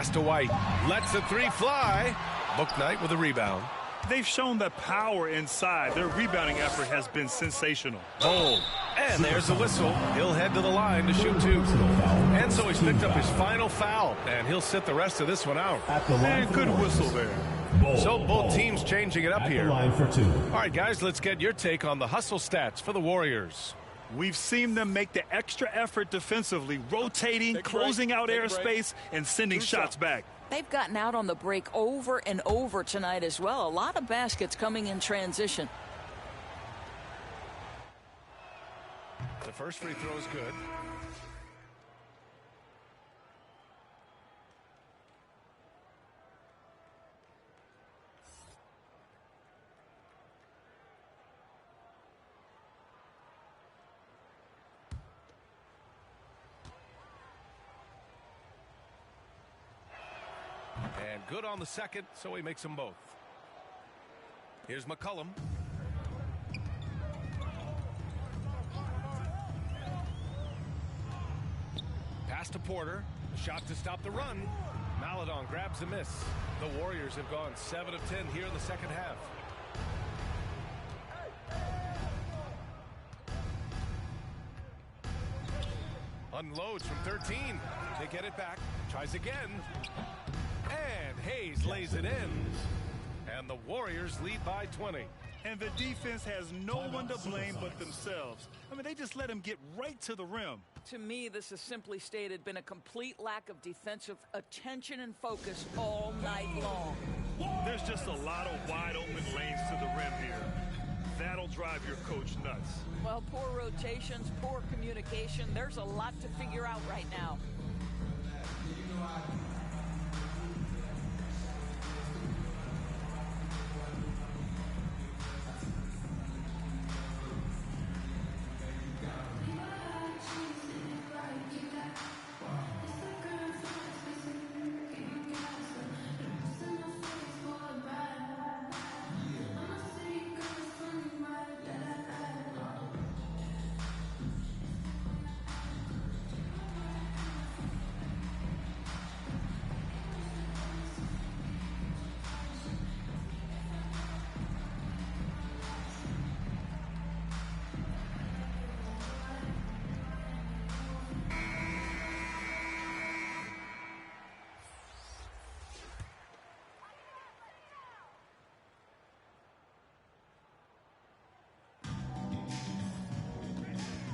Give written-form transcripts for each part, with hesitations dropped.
Pass to White. Lets the three fly. Bouknight with a rebound. They've shown the power inside. Their rebounding effort has been sensational. Bold. And there's the whistle. He'll head to the line to shoot two. And so he's picked up his final foul, and he'll sit the rest of this one out. And good whistle there. So both teams changing it up here. Line for two. All right, guys, let's get your take on the hustle stats for the Warriors. We've seen them make the extra effort defensively, rotating, closing out airspace, and sending shots back. They've gotten out on the break over and over tonight as well. A lot of baskets coming in transition. The first free throw is good. And good on the second, so he makes them both. Here's McCollum. Pass to Porter. Shot to stop the run. Maledon grabs the miss. The Warriors have gone 7 of 10 here in the second half. Unloads from 13. They get it back. Tries again. And Hayes lays it in. And the Warriors lead by 20. And the defense has no one to blame but themselves. I mean, they just let him get right to the rim. To me, this has simply stated been a complete lack of defensive attention and focus all night long. There's just a lot of wide open lanes to the rim here. That'll drive your coach nuts. Well, poor rotations, poor communication. There's a lot to figure out right now.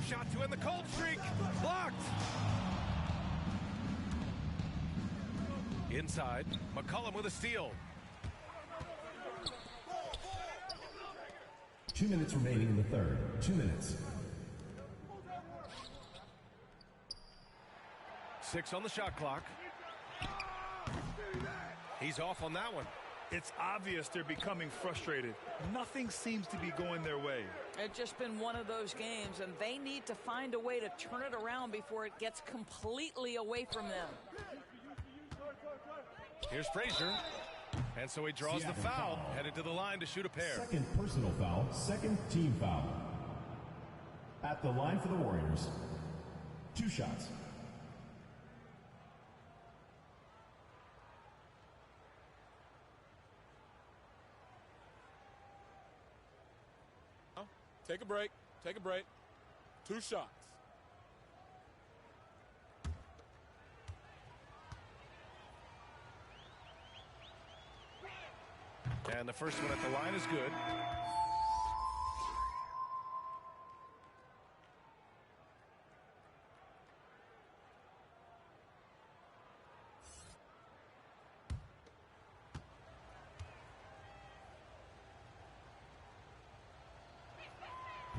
Shot to end the cold streak. Blocked. Inside. McCollum with a steal. 2 minutes remaining in the third. 2 minutes. 6 on the shot clock. He's off on that one. It's obvious they're becoming frustrated. Nothing seems to be going their way. It's just been one of those games, and they need to find a way to turn it around before it gets completely away from them. Here's Frazier. And so he draws the foul, headed to the line to shoot a pair. Second personal foul, second team foul. At the line for the Warriors. 2 shots. Take a break. Take a break. 2 shots. And the first one at the line is good.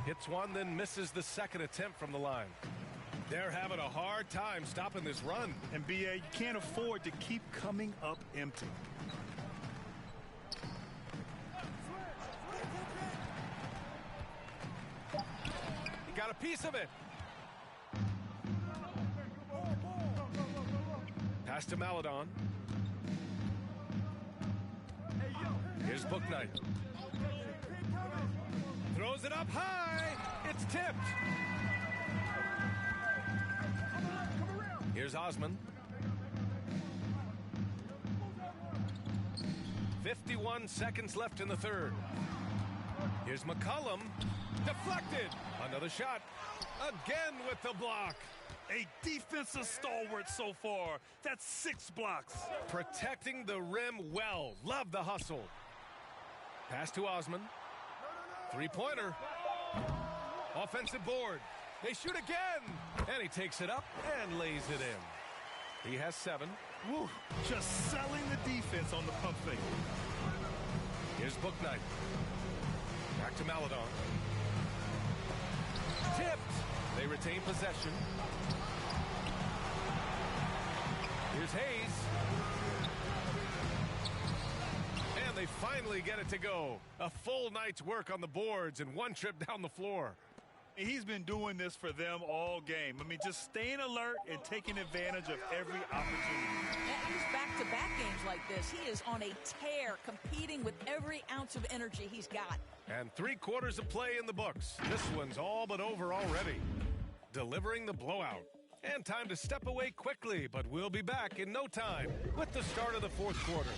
Hits one, then misses the second attempt from the line. They're having a hard time stopping this run. And BA, you can't afford to keep coming up empty. He got a piece of it. Pass to Maledon. Here's Bouknight. Throws it up high. It's tipped. Here's Osman. 51 seconds left in the third. Here's McCollum. Deflected. Another shot. Again with the block. A defensive stalwart so far. That's 6 blocks. Protecting the rim well. Love the hustle. Pass to Osman. Three-pointer. Offensive board. They shoot again. And he takes it up and lays it in. He has 7. Woo, just selling the defense on the pump fake. Here's Bouknight. Back to Maledon. Tipped. They retain possession. Here's Hayes. And they finally get it to go. A full night's work on the boards and one trip down the floor. He's been doing this for them all game. I mean, just staying alert and taking advantage of every opportunity. And he's back-to-back games like this. He is on a tear, competing with every ounce of energy he's got. And 3 quarters of play in the books. This one's all but over already. Delivering the blowout. And time to step away quickly, but we'll be back in no time with the start of the 4th quarter.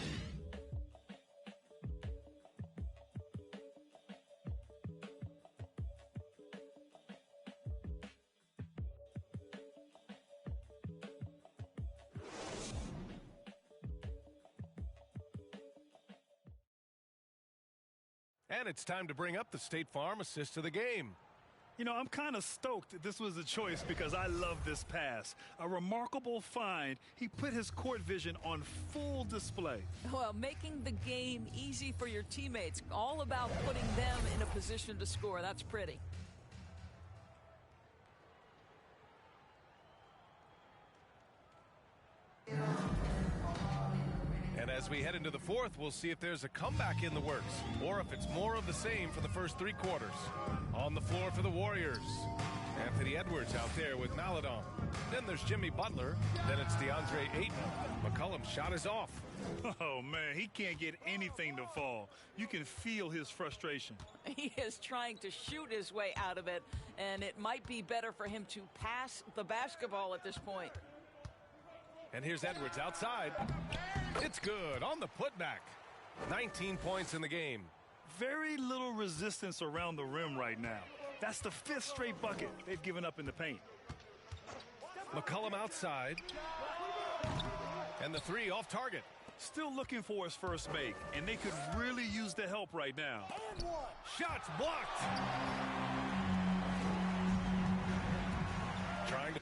And it's time to bring up the State Farm assist of the game. You know, I'm kind of stoked that this was a choice because I love this pass. A remarkable find. He put his court vision on full display. Well, making the game easy for your teammates. All about putting them in a position to score. That's pretty. And as we head into the 4th, we'll see if there's a comeback in the works or if it's more of the same for the first 3 quarters. On the floor for the Warriors, Anthony Edwards out there with Maledon. Then there's Jimmy Butler. Then it's DeAndre Ayton. McCollum's shot is off. Oh, man, he can't get anything to fall. You can feel his frustration. He is trying to shoot his way out of it, and it might be better for him to pass the basketball at this point. And here's Edwards outside. It's good on the putback. 19 points in the game. Very little resistance around the rim right now. That's the 5th straight bucket they've given up in the paint. McCollum outside. And the 3 off target. Still looking for his first make, and they could really use the help right now. Shots blocked. Trying to.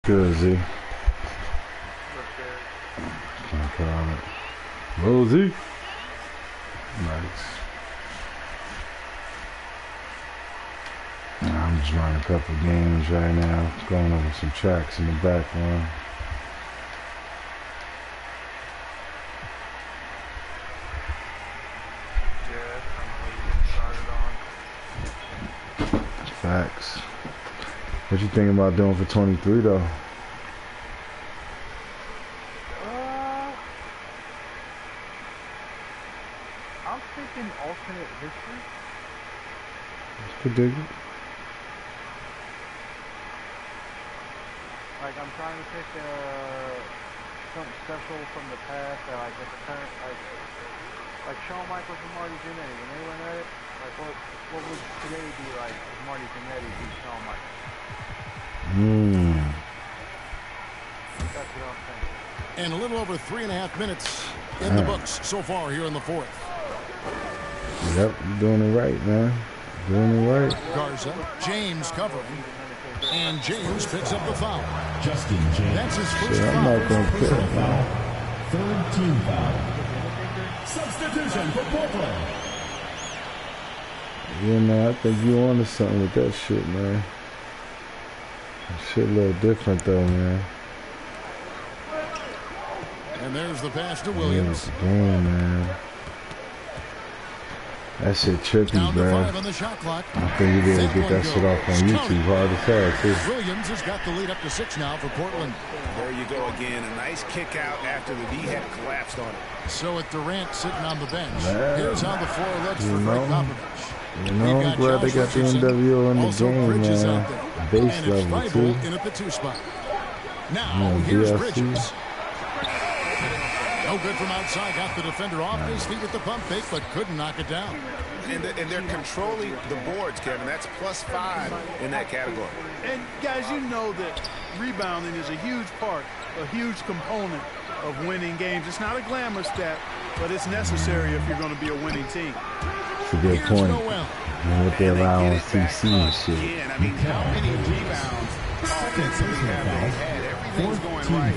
Good, Z. Well, Z. Nice. I'm just running a couple games right now, going over some tracks in the background. Facts. What you thinking about doing for 23 though? I'm thinking alternate history. Could dig it. Like I'm trying to pick something special from the past that like at the current like Shawn Michaels and Marty Jannetty when they went at it. Like, what would today be like if Marty Jannetty beat Shawn Michaels? That's what I'm thinking. And a little over 3.5 minutes in the books so far here in the fourth. Yep, you're doing it right, man. Doing it right. Garza, James covering, and James picks up the foul. Justin James. That's his first So I'm foul. not going to pick Personal it. foul. Third team foul. Substitution for Portland. You know, I think you onto something with that shit, man. That shit a little different, though, man. And there's the pass to Yeah, Williams. damn, man. That shit trippy, Down to bro. 5 on the shot clock. I think you better get that shit off on YouTube hard as hell, too. Williams has got the lead up to 6 now for Portland. There you go again. A nice kick out after the D had collapsed on it. So with Durant sitting on the bench, Man. here's how the floor looks You for know. Greg Popovich. You know, I'm glad they got the NWO in the also game, Bridges man. out there. Base And it's level, Thibault too. in at the 2 spot. Now, Yeah, here's DLC. Bridges. No good from outside. Got the defender off his feet with the pump fake, but couldn't knock it down. And they're controlling the boards, Kevin. That's +5 in that category. And guys, you know that rebounding is a huge part, a huge component of winning games. It's not a glamour stat, but it's necessary if you're going to be a winning team. It's a good Here's point. Noel. And what they allow on CC and shit. Again, I mean, how many rebounds offensively have they had? Everything's going right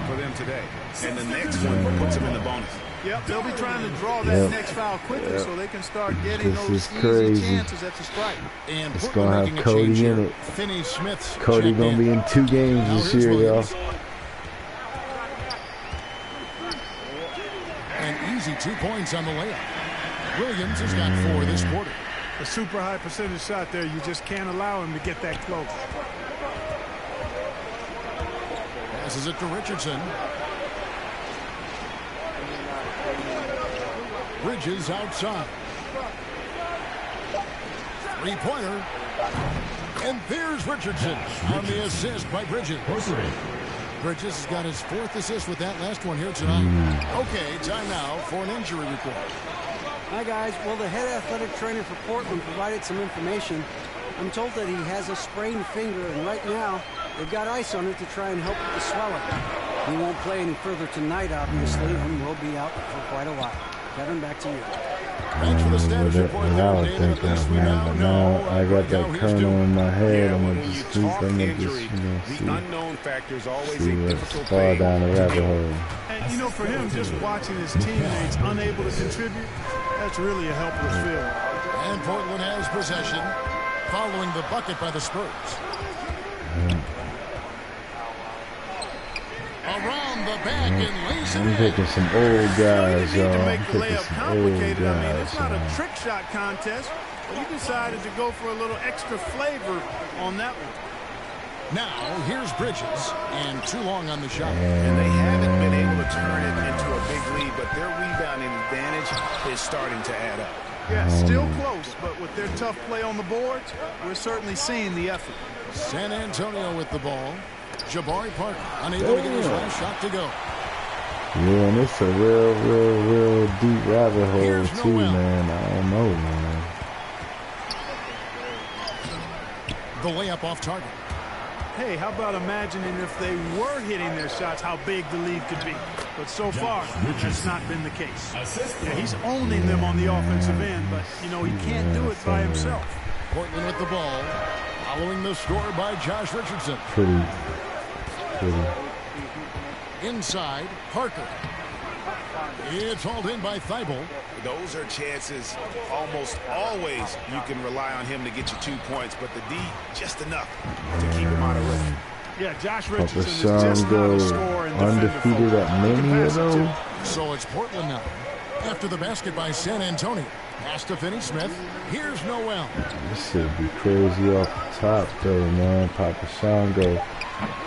for them today. And the next one puts them in the bonus. Yep, they'll be trying to draw that Yep. next foul quickly so they can start getting This those is easy crazy. chances at the strike. And It's Portland gonna making have a change Cody here. in it. Finney Smith's Cody checked gonna be in 2 games Now this here's year, y'all. Williams. An easy 2 points on the layup. Williams has got 4 this quarter. A super high percentage shot there. You just can't allow him to get that close. Passes it to Richardson. Bridges outside. 3-pointer. And there's Richardson on the assist by Bridges. Bridges has got his 4th assist with that last one here tonight. Okay, time now for an injury report. Hi, guys. Well, the head athletic trainer for Portland provided some information. I'm told that he has a sprained finger, and right now they've got ice on it to try and help with the swelling. He won't play any further tonight, obviously, and will be out for quite a while. Kevin, back to you. Thanks for the status report there, Now I David. think At least of, we man, now but know now I got how that he's kernel doing. in my head. Yeah, I'm when gonna you just talk keep, I'm gonna just, injury, see, the unknown factor is always see a what's difficult far thing down the to rabbit deal with. hole. And, you know, for him, just watching his teammates unable to contribute, that's really a helpless feeling. And Portland has possession following the bucket by the Spurs. Around the back and lays it I'm in. picking some old guys, You y'all. need to I'm make the picking layup some old complicated. I mean, guys, it's not a y'all. trick shot contest, but he decided to go for a little extra flavor on that one. Now, here's Bridges, and too long on the shot. And they haven't been able to turn it into a big lead, but their rebounding advantage is starting to add up. Yeah, still close, but with their tough play on the boards, we're certainly seeing the effort. San Antonio with the ball. Jabari Parker unable to get his last shot to go. Yeah, and it's a real deep rabbit hole, Here's too, Noel. man. I don't know, man. The layup off target. Hey, how about imagining if they were hitting their shots, how big the lead could be. But so far, that's not been the case. Yeah, he's owning them on the offensive end, but, you know, he can't do it by himself. Portland with the ball. Following the score by Josh Richardson. Pretty. Inside, Parker. It's hauled in by Thibault. Those are chances almost always you can rely on him to get you 2 points, but the D just enough to keep him out of rhythm. Yeah, Josh Papa Richardson is just not Shango a scorer and defender. undefeated at Mania, though. So it's Portland now. After the basket by San Antonio. Pass to Finney Smith. Here's Noel. This should be crazy off the top, though, man. Papa Shango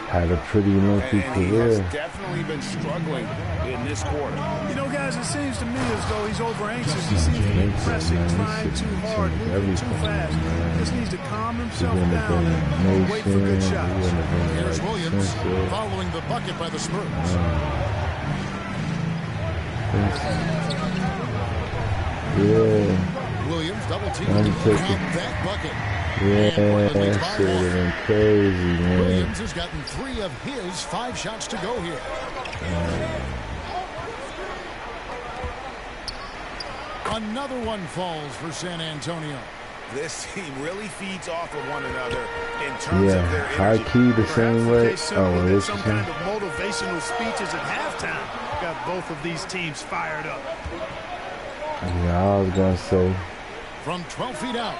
had a pretty lengthy And he career. has definitely been struggling in this quarter. You know, guys, it seems to me as though he's over anxious. He seems to be pressing, trying too hard, moving too fast. He just needs to calm himself down and wait for good shots. Here's Williams following the bucket by the Spurs. Yeah. Williams double team. Let me take it. That bucket. Yeah, that should have been crazy, man. Williams has gotten 3 of his 5 shots to go here. Another one falls for San Antonio. This team really feeds off of one another in terms of their high energy. key the same way. Did some kind of motivational speeches at halftime. Got both of these teams fired up. Yeah, I was gonna say. From 12 feet out,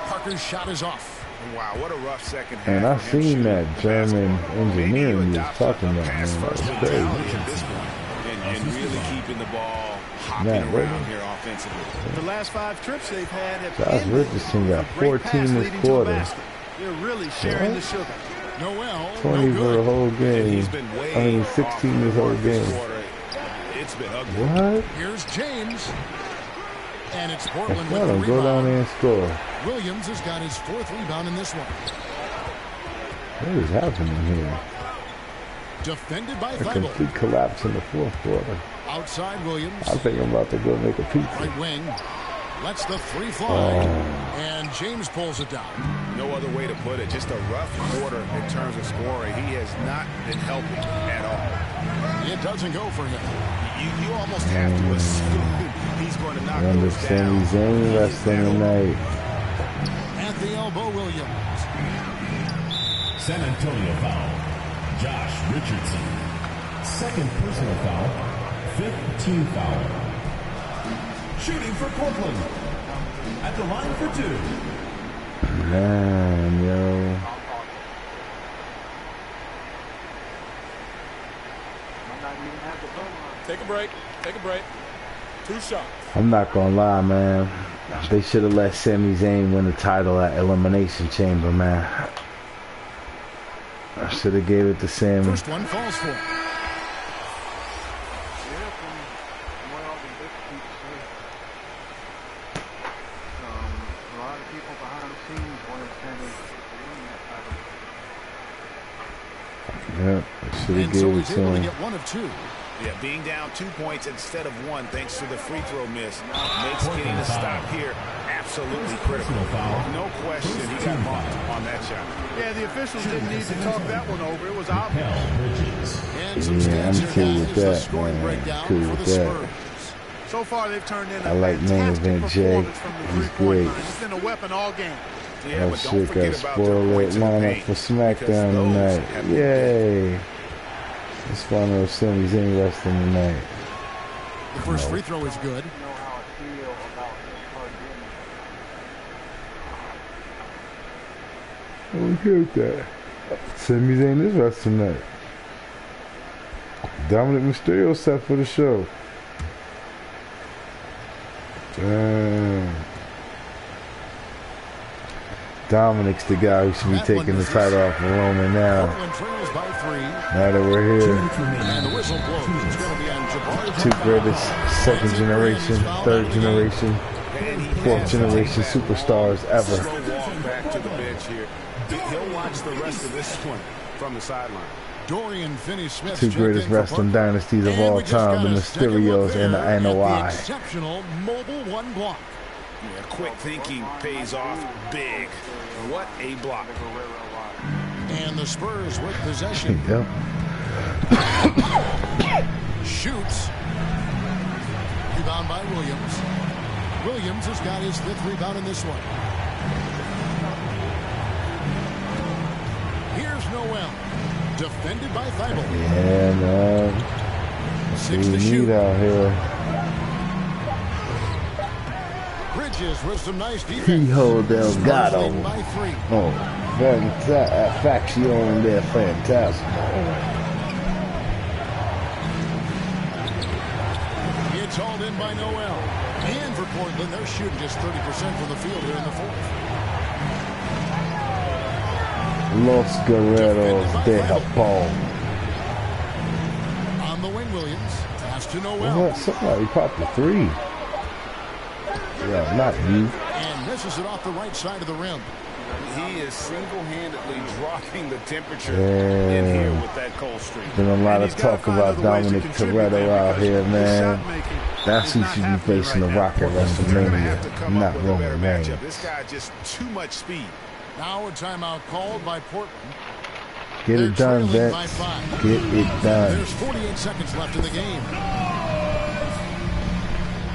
Parker's shot is off. Wow, what a rough second half. And I seen that German engineering you was talking about, man. That was crazy. And really keeping the ball hopping around here offensively. The last 5 trips they've had Josh Richardson got 14 this quarter. They're really sharing the sugar. 20 for the whole game. I mean, 16 this whole game. It's been ugly. What? Here's James. And it's Portland with Let the him go down rebound. there and score. Williams has got his 4th rebound in this one. What is happening here? Defended by A Thibault. complete collapse in the 4th quarter. Outside Williams. I think I'm about to go make a pizza. Right wing. Lets the 3 fly. And James pulls it down. No other way to put it. Just a rough quarter in terms of scoring. He has not been helping at all. It doesn't go for him. You almost have to assume he's going to knock Under those down. Sami Zayn wrestling tonight. At the elbow, Williams. San Antonio foul. Josh Richardson. 2nd personal foul. 5th team foul. Shooting for Portland. At the line for 2. Man, yo. Take a break. Take a break. 2 shots. I'm not gonna lie, man. They should have let Sami Zayn win the title at Elimination Chamber, man. I should have gave it to Sami. First one falls for. Yeah, should have gave it to able to him. get 1 of 2. Yeah, being down 2 points instead of 1 thanks to the free throw miss makes getting a stop here absolutely critical. No question he got marked on that shot. Yeah, the officials didn't need to talk that one over. It was obvious. And some Yeah, I'm stats here, cool with guys. The that, scoring man. breakdown Cool for with the that. Spurs. So far, they've turned in a I like main fantastic event Jay. performance from the He's 3-point great. line. It's been a weapon all game. Yeah, That but shit don't got forget about their spoiled points in the lineup paint, for because SmackDown those tonight. have been Yay! It's fun to Sami Zayn wrestling tonight. The first free throw is good. Look at that. Sami Zayn is wrestling tonight. Dominic Mysterio set for the show. Damn. Dominic's the guy who should be taking the title off of Roman now. Portland trails by 3. Now that we're here. And the whistle blows. It's going to be on Jabari. 2 greatest 2nd generation, 3rd generation, 4th generation superstars ever. Slow walk back to the bench here. He'll watch the rest of this one from the sideline. Dorian Finney-Smith. 2 greatest wrestling dynasties of all time, the Mysterios and the NOI. Exceptional mobile 1 block. Yeah, quick thinking pays off big. What a block. And the Spurs with possession. Yep. Shoots. Rebound by Williams. Williams has got his 5th rebound in this one. Here's Noel. Defended by Thibault. Yeah, man. 6 We to shoot. need out here. Bridges with some nice defense. Hijo Delgado. Leading by 3. Oh, Faction there, fantastic. It's hauled in by Noel. And for Portland, they're shooting just 30% from the field here in the 4th. Los Guerreros de Japón. On the wing, Williams. Pass to Noel. What? Somebody popped a 3. Yeah, not you. And misses it off the right side of the rim. He is single-handedly dropping the temperature in here with that cold streak. Been a lot of talk about Dominic Toretto out here, man. That's who should be facing The Rock at WrestleMania, not Roman Reigns. This guy just too much speed. Now a timeout called by Portland. Get it done, Vince. Get it done. There's 48 seconds left in the game.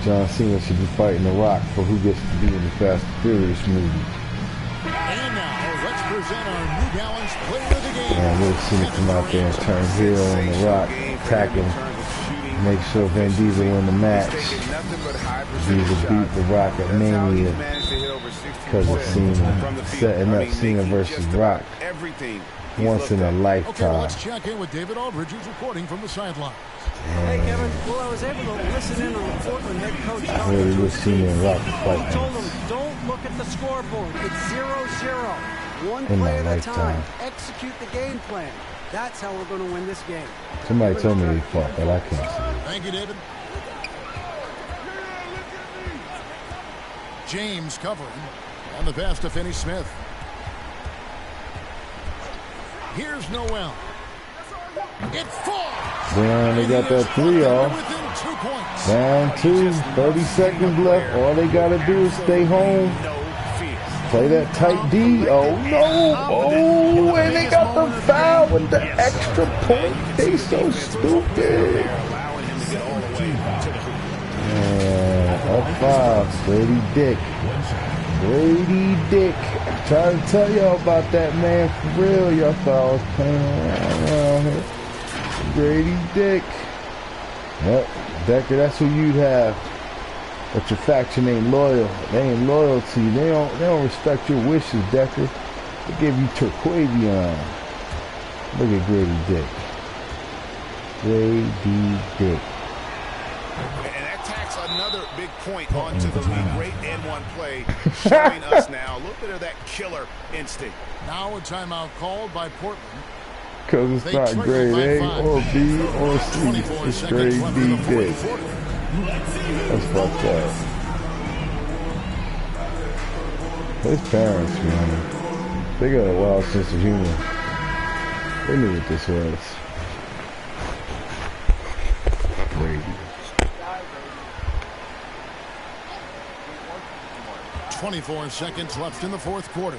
John Cena should be fighting The Rock for who gets to be in the Fast and Furious movie. And now, let's present our New Balance player of the game. Man, we'll see him come out there and turn heel on The Rock, attack him, make sure Vin Diesel win the match. Diesel beat The Rock at Mania because of Cena, setting up Cena versus Rock once in a lifetime. Okay, well, let's check in with David Aldridge, who's reporting from the sideline. Hey, Kevin. Well, I was able to listen in on the Portland head coach. Really good Cena and Rock fight. He told them, don't look at the scoreboard. It's 0-0. One In play my at a time. lifetime. Execute the game plan. That's how we're going to win this game. Somebody told me they fought, but I can't see it. Thank you, David. James covering on the pass to Finney Smith. Here's Noel. It falls. Damn, they got that 3 off. Down 2, 30 seconds left. All they got to do is stay home. Play that tight D. Oh, no. Oh, and they got the foul with the extra point. They so stupid. Up 5. Brady Dick. Brady Dick. I'm trying to tell y'all about that, man. For real, y'all thought I was playing around here. Brady Dick. Yep, Decker, that's who you'd have. But your faction ain't loyal. They ain't loyal to you. They don't respect your wishes, Decker. They give you Turquavion. Look at Brady Dick. Brady Dick. And that tacks another big point onto the league. Great N1 play, showing us now a little bit of that killer instinct. Now a timeout called by Portland. Because it's not grade A or B or C. It's grade D dick. That's fucked up. His parents, man, they got a wild sense of humor. They knew what this was. Brady. 24 seconds left in the fourth quarter.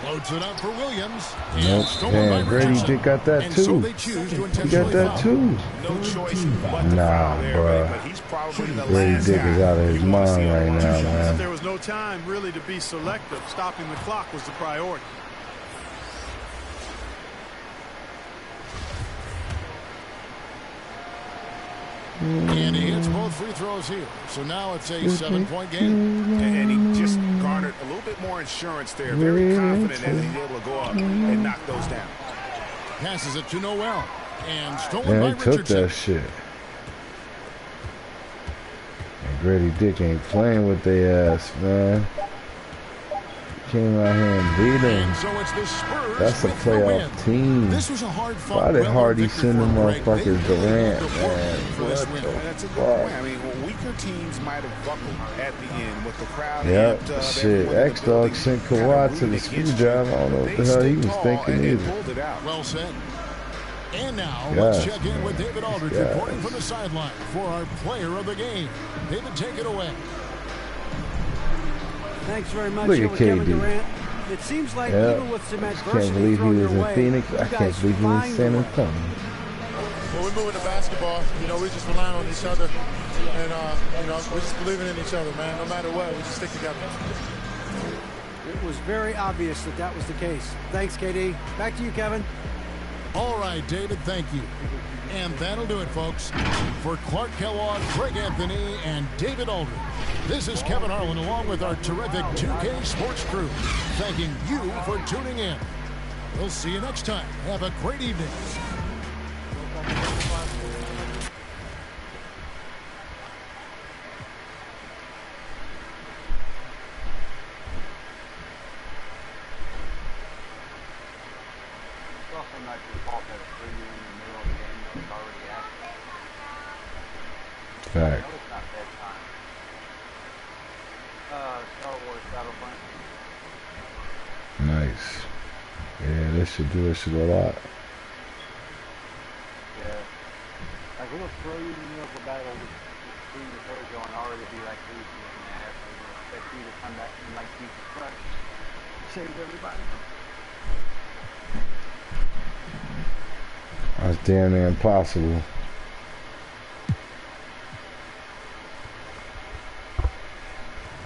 Floats it up for Williams. Nope. Damn, Brady Dick got that too. So they choose to He got that too. No choice but to Nah, foul there, bruh. but he's probably the Brady last Dick guy is out of his you wanna mind see right on now, the man. There was no time really to be selective. Stopping the clock was the priority. And he hits both free throws here. So now it's a 7-point game. And he just garnered a little bit more insurance there. Very confident that he's able to go up and knock those down. Passes it to Noel. And stolen Man, by they took Richardson. that shit. And Grady Dick ain't playing with their ass, man. Came out here and beat him. And so it's the Spurs That's a with the playoff win. team. This was a hard fought. Why did well Hardy victory send them for Greg. motherfuckers They really Durant, need to work man? for this What win. the That's a good fuck? point. I mean, weaker teams might have buckled at the end with the crowd. Yep, amped up, shit. everyone in the X-Dog building sent kinda Kawhi to rooting the against screwdriver. I don't know what They the hell he stood was tall thinking and either. pulled it out. Well said. And now, Yes. let's check in with David Aldridge Yes. reporting from the sideline for our player of the game. David, take it away. Thanks very much. Look Here at with Kevin KD. Durant. It seems like Yep. even with some I adversity can't believe he thrown was your in way, Phoenix. you I guys can't believe he was in find San a way. Antonio. When we're moving the basketball, you know, we just relying on each other. And, you know, we're just believing in each other, man. No matter what, we just stick together. It was very obvious that that was the case. Thanks, KD. Back to you, Kevin. All right, David, thank you. And that'll do it, folks. For Clark Kellogg, Greg Anthony, and David Aldridge, this is Kevin Harlan along with our terrific 2K Sports crew, thanking you for tuning in. We'll see you next time. Have a great evening. Fact. Star Wars Battlefront. nice. Yeah, this should do a lot. Yeah. Like, it'll throw you in the middle of a battle with the third going already be like easy looking at it. Like, expect you to come back and like Jesus Christ. Save everybody. That's damn near impossible.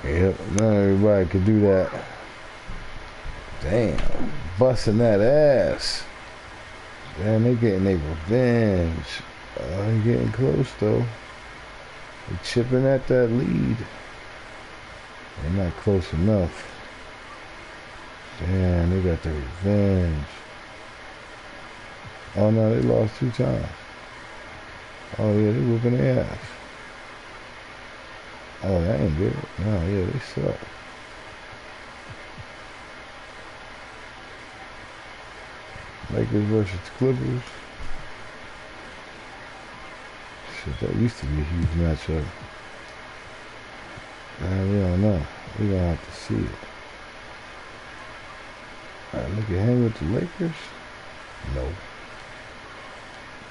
Yep, not everybody could do that. Damn, busting that ass. Damn, they getting their revenge. They getting close though. They chipping at that lead. They're not close enough. Damn, they got their revenge. Oh no, they lost 2 times. Oh yeah, they whooping their ass. Oh, that ain't good. No, yeah, they suck. Lakers versus Clippers. Shit, that used to be a huge matchup. Nah, we don't know. We gonna have to see it. Alright, look at him with the Lakers. No.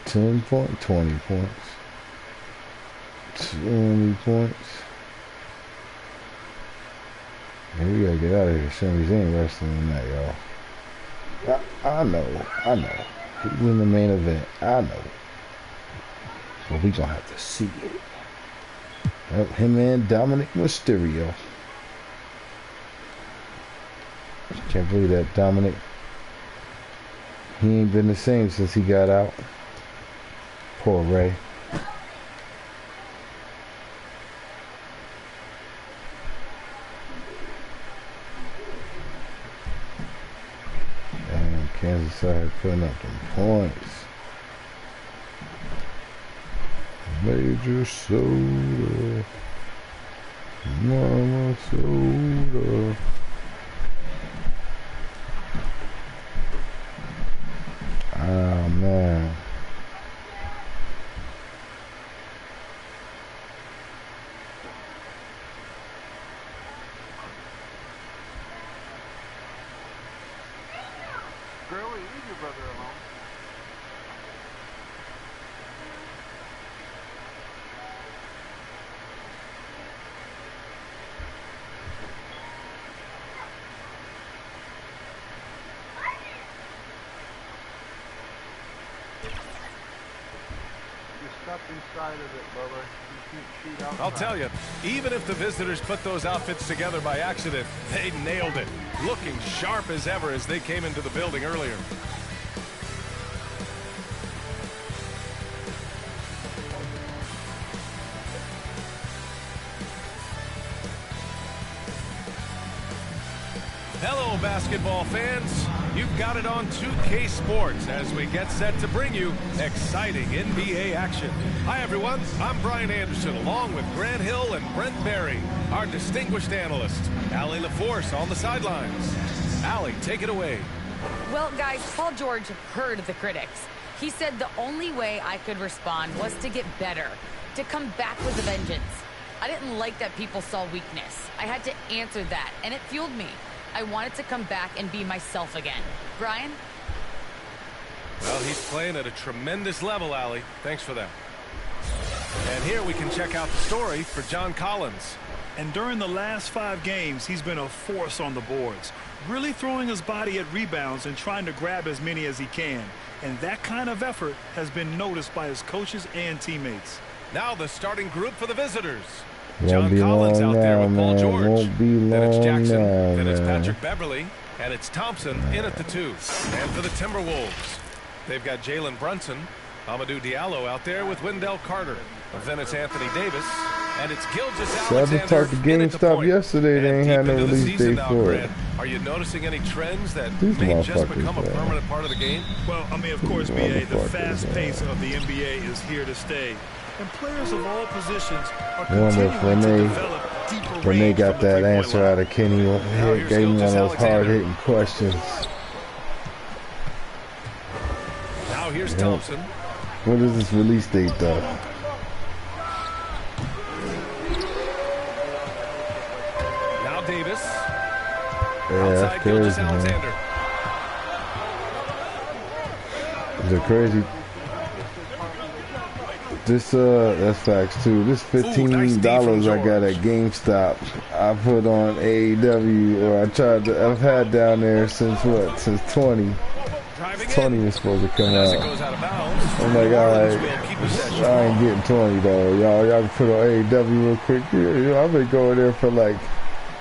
10 points, 20 points. 20 points. Man, we gotta get out of here. Sammy's ain't wrestling tonight, y'all. I know. He's in the main event. I know. But we gonna have to see it. Well, him and Dominic Mysterio. Can't believe that Dominic. He ain't been the same since he got out. Poor Ray. Kansas started putting up them points. Major soda. Mama soda. Oh man. Inside of it, Bubba. You can't shoot outside. I'll tell you, even if the visitors put those outfits together by accident, they nailed it. Looking sharp as ever as they came into the building earlier. Hello, basketball fans. You've got it on 2K Sports as we get set to bring you exciting NBA action. Hi, everyone. I'm Brian Anderson, along with Grant Hill and Brent Berry, our distinguished analyst. Allie LaForce on the sidelines. Allie, take it away. Well, guys, Paul George heard the critics. He said the only way I could respond was to get better, to come back with a vengeance. I didn't like that people saw weakness. I had to answer that, and it fueled me. I wanted to come back and be myself again. Brian? Well, he's playing at a tremendous level, Allie. Thanks for that. And here we can check out the story for John Collins. And during the last 5 games, he's been a force on the boards, really throwing his body at rebounds and trying to grab as many as he can. And that kind of effort has been noticed by his coaches and teammates. Now the starting group for the visitors. Won't John Collins out there with Paul George. Won't be long then it's Jackson. now, then it's man. Patrick Beverly. And it's Thompson in at the 2. And for the Timberwolves, they've got Jalen Brunson, Amadou Diallo out there with Wendell Carter. Then it's Anthony Davis. And it's Gilgeous-Alexander. Talked to GameStop yesterday. They ain't had no release date for it. Are you noticing any trends that These may just motherfuckers, become a man. permanent part of the game? Well, I mean, of course, BA, the fast pace of the NBA is here to stay. And players of all positions are continuing to develop deeper range. When they got that answer out of Kenny, gave him one of those hard-hitting questions. Now here's Thompson. What is this release date, though? Now Davis. Yeah, Outside that's crazy, Gilgeous-Alexander. The crazy. This that's facts too. This $15 I got at GameStop, I put on AEW, or I've had down there since what? Since 20. 20 was supposed to come out. I'm like, alright, I ain't getting 20 though. Y'all can put on AEW real quick. Yeah, I've been going there for like,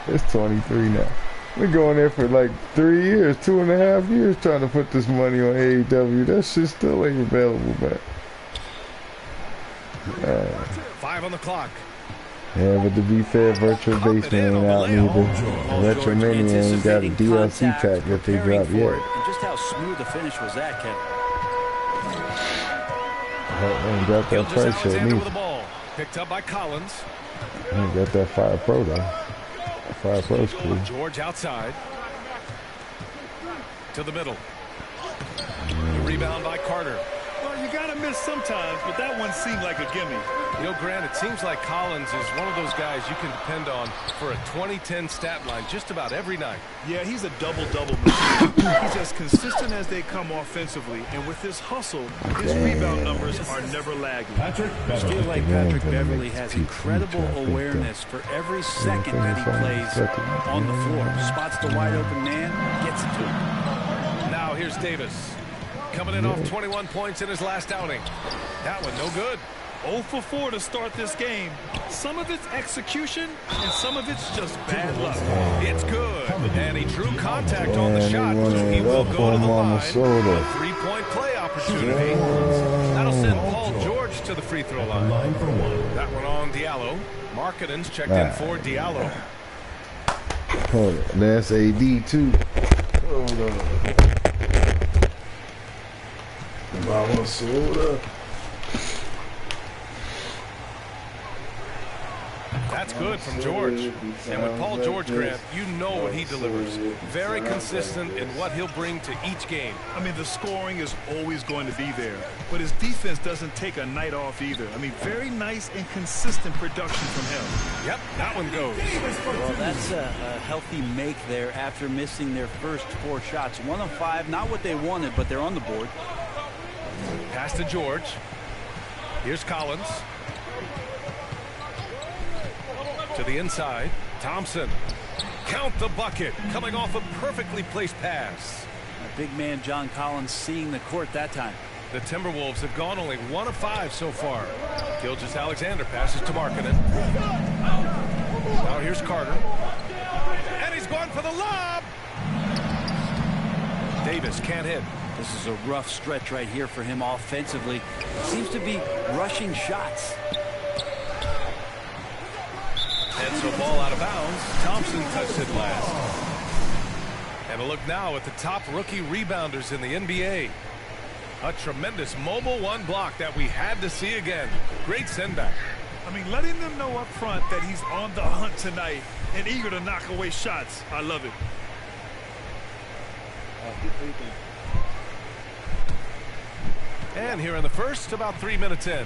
it's 23 now. I've been going there for like 3 years, 2.5 years trying to put this money on AEW. That shit still ain't available, man. 5 on the clock. Yeah, but to be fair, Virtual Basement ain't out neither. Retro Mania ain't got a DLC pack that they dropped yet. And just how smooth the finish was that, Kevin. I ain't got that price yet neither. Picked up by Collins. I ain't got that Fire Pro though. Fire Pro's cool. George outside. To the middle. The rebound by Carter. Well, you gotta miss sometimes, but that one seemed like a gimme. You know, Grant, it seems like Collins is one of those guys you can depend on for a 2010 stat line just about every night. Yeah, he's a double-double machine. He's as consistent as they come offensively, and with his hustle, his rebound numbers are never lagging. I feel like Patrick Beverly has incredible awareness for every second that he plays on the floor. Spots the wide open man, gets it to him. Now here's Davis. Coming in off 21 points in his last outing. That one no good. 0 for 4 to start this game. Some of it's execution, and some of it's just bad luck. It's good. And he drew contact on the shot, so he will go to the line. A three-point play opportunity. That'll send Paul George to the free throw line. That one on Diallo. Markkanen's checked in for Diallo. Hold on. That's AD too. Hold on. Vamos, soda. That's good from George. And with Paul George, Grant, you know what he delivers. Very consistent in what he'll bring to each game. I mean, the scoring is always going to be there, but his defense doesn't take a night off either. I mean, very nice and consistent production from him. Yep, that one goes. Well, that's a healthy make there after missing their first 4 shots. 1 of 5, not what they wanted, but they're on the board. Pass to George. Here's Collins. To the inside. Thompson. Count the bucket. Coming off a perfectly placed pass. A big man John Collins seeing the court that time. The Timberwolves have gone only 1 of 5 so far. Gilgeous-Alexander passes to Markkanen. Now here's Carter. And he's going for the lob. Davis can't hit. This is a rough stretch right here for him offensively. Seems to be rushing shots. And so ball out of bounds. Thompson touched it last. And a look now at the top rookie rebounders in the NBA. A tremendous mobile 1 block that we had to see again. Great send-back. I mean, letting them know up front that he's on the hunt tonight and eager to knock away shots. I love it. And here in the first, about 3 minutes in.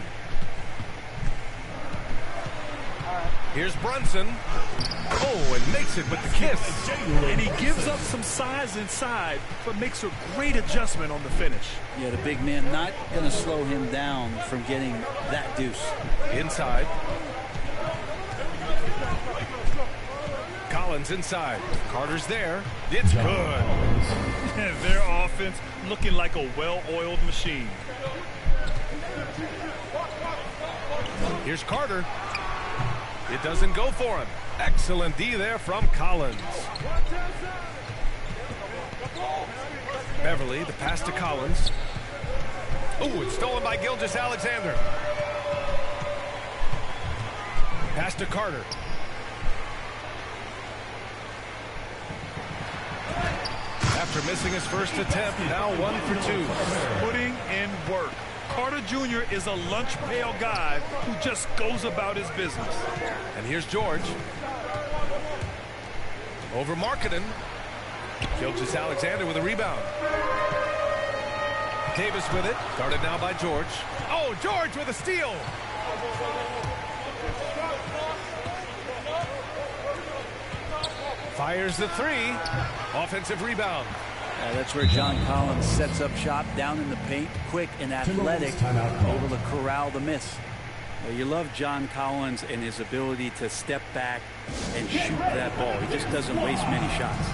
Here's Brunson. Oh, and makes it with the kiss. And he gives up some size inside, but makes a great adjustment on the finish. Yeah, the big man not going to slow him down from getting that deuce. Inside. Collins inside. Carter's there. It's good. Their offense looking like a well-oiled machine. Here's Carter. It doesn't go for him. Excellent D there from Collins. Beverly, the pass to Collins. Oh, it's stolen by Gilgeous-Alexander. Pass to Carter. After missing his first attempt, now 1 for 2. Putting in work. Carter Jr. is a lunch pail guy who just goes about his business. And here's George. Over Markkanen. Gilgeous-Alexander with a rebound. Davis with it. Guarded now by George. Oh, George with a steal. Fires the 3. Offensive rebound. That's where John Collins sets up shop down in the paint, quick and athletic, able to corral the miss. You love John Collins and his ability to step back and shoot that ball. He just doesn't waste many shots.